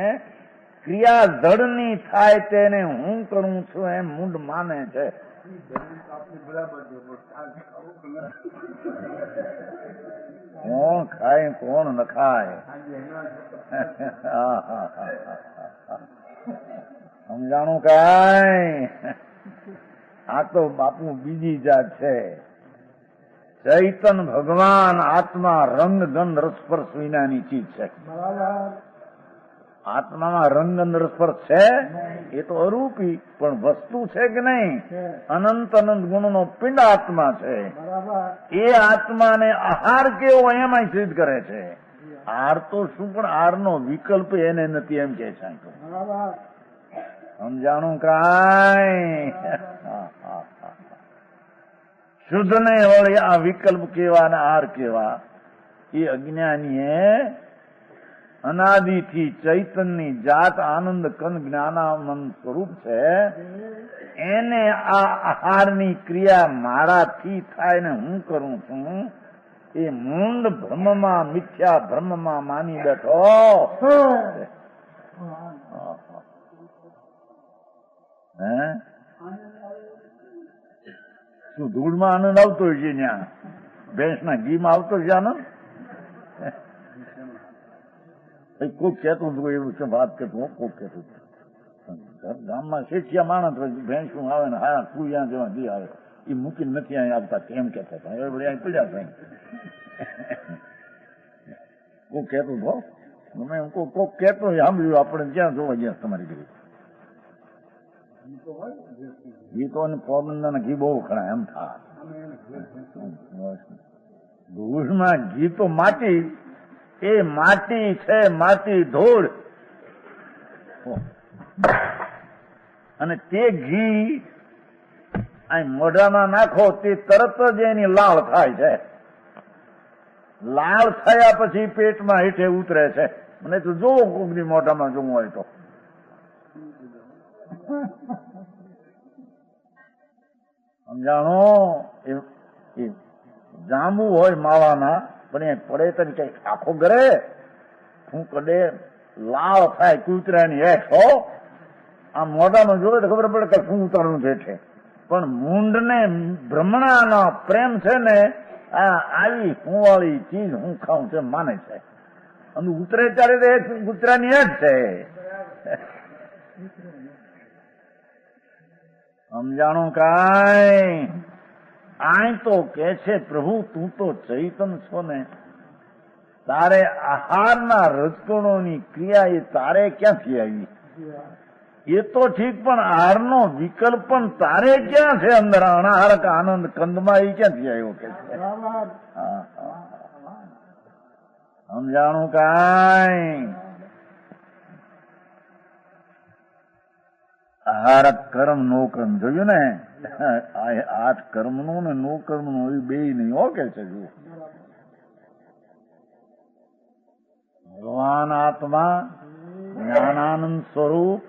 ક્રિયા જડની થાય તેને હું કરું છું એમ મૂંડ માને છે. કોણ ખાય કોણ ન ખાય? સમજાણું કાંઈ? આ તો બાપુ બીજી જાત છે. ચૈતન ભગવાન આત્મા રંગ ગંધ રસસ્પર્શ વિનાની ચીજ છે. આત્મામાં રંગ ગંધ રસસ્પર્શ છે એ તો અરૂપી પણ વસ્તુ છે કે નહીં? અનંત અનંત ગુણનો પિંડ આત્મા છે. એ આત્માને આહાર કેવો એમાં સિદ્ધ કરે છે. આહાર તો શું પણ આહારનો વિકલ્પ એને નથી એમ કે છે. સમજાણું કાંઈ? શુદ્ધ ને વળી આ વિકલ્પ કેવા ને આહાર કેવા? એ અજ્ઞાનીએ અનાદિથી ચૈતનની જાત આનંદ કન જ્ઞાનાનંદ સ્વરૂપ છે એને આ આહારની ક્રિયા મારાથી થાય ને હું કરું છું એ મૂંડ ભ્રમમાં મિથ્યા ભ્રમમાં માની બેઠો. હે શું ધૂળમાં આનંદ આવતો હોય છે? ત્યાં ભેંસના ઘીમાં આવતો છે આનંદ? કોક કહેતું હતું એવું છે, વાત કરતું હું કોક કહેતું ગામમાં શેઠિયા માણસ ભેંસું આવે ને હા તું ત્યાં જેવા ઘી આવે એ મૂકીને નથી અહીં આવતા કેમ કહેતા હતા. હવે બધા અહીં પીડ્યા થાય. કોક કહેતું હતો તમે એમ કોક કહેતો સાંભળ્યું આપણે ક્યાં જોવા ગયા તમારી ઘરે ઘી તો પોરબંદરના ઘી બહુ ખરા એમ થા ભુજમાં ઘી તો માટી એ માટી છે, માટી ધૂળ અને તે ઘી અહીં મોઢામાં નાખો તે તરત જ એની લાળ થાય છે. લાળ થયા પછી પેટમાં હેઠે ઉતરે છે. મને તો જોવો કોકની મોઢામાં જોવું હોય તો સમજાણો. એ જાંબુ હોય માવાના પણ એ પડે તો કઈ આખો ગરે હું કડે લાળ થાય કૂતરાની હેઠો આ મોઢામાં જોવે તો ખબર પડે કે શું ઉતારવું છે. પણ મૂંડને ભ્રમણાનો પ્રેમ છે ને આ આવી હું વાળી ચીજ હું ખાઉં છે માને છે અને ઉતરે ત્યારે તો કૂતરાની હેઠ છે. સમજાણું કાંઈ? આય તો કે છે પ્રભુ તું તો ચૈતન છો ને તારે આહારના રજકણોની ક્રિયા એ તારે ક્યાંથી આવી? એ તો ઠીક પણ આહારનો વિકલ્પ પણ તારે ક્યાં છે? અંદર અનાહારક આનંદ કંદમાં એ ક્યાંથી આવ્યો કે છે? સમજાણું કાંઈ? આહારક કર્મ નો કર્મ જોયું ને? આઠ કર્મનું ને નો કર્મનું એ બે નહીં હો કે છે. જો ભગવાન આત્મા જ્ઞાનાનંદ સ્વરૂપ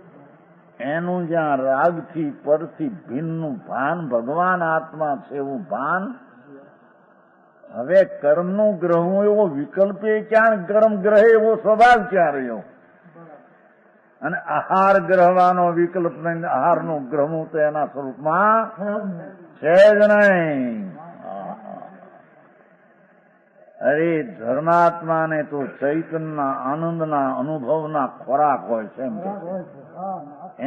એનું જ્યાં રાગથી પરથી ભિન્નનું ભાન ભગવાન આત્મા છે એવું ભાન. હવે કર્મનું ગ્રહવું એવો વિકલ્પ ક્યાં? કર્મ ગ્રહે એવો સ્વભાવ ક્યાં રહ્યો? અને આહાર ગ્રહવાનો વિકલ્પ નહીં. આહારનું ગ્રહવું તો એના સ્વરૂપમાં છે જ નહીં. અરે ધર્માત્માને તો ચૈતનના આનંદના અનુભવના ખોરાક હોય છે એમ કે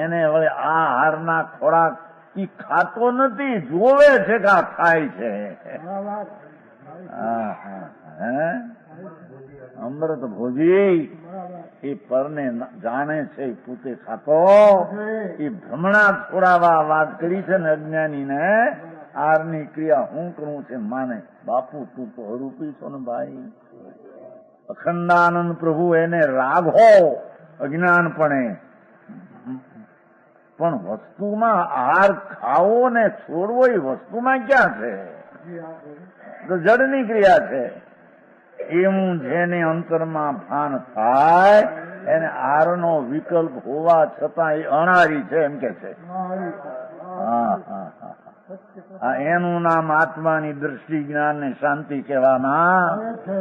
એને વળે આ આહારના ખોરાક ઈ ખાતો નથી, જોવે છે કે આ ખાય છે. અમૃત ભોજી એ પરને જાણે છે પોતે ખાતો એ ભ્રમણા છોડાવા વાત કરી છે ને અજ્ઞાનીને આહારની ક્રિયા હું કરું છે માને. બાપુ તું તો અરૂપી છો ને ભાઈ. અખંડાનંદ પ્રભુ એને રાગો અજ્ઞાનપણે પણ વસ્તુમાં આહાર ખાવો ને છોડવો એ વસ્તુમાં ક્યાં છે? તો જડની ક્રિયા છે. એવું જેને અંતરમાં ભાન થાય એને આહારનો વિકલ્પ હોવા છતાં એ અણારી છે એમ કે છે. એનું નામ આત્માની દ્રષ્ટિ જ્ઞાન ને શાંતિ કહેવામાં આવે છે.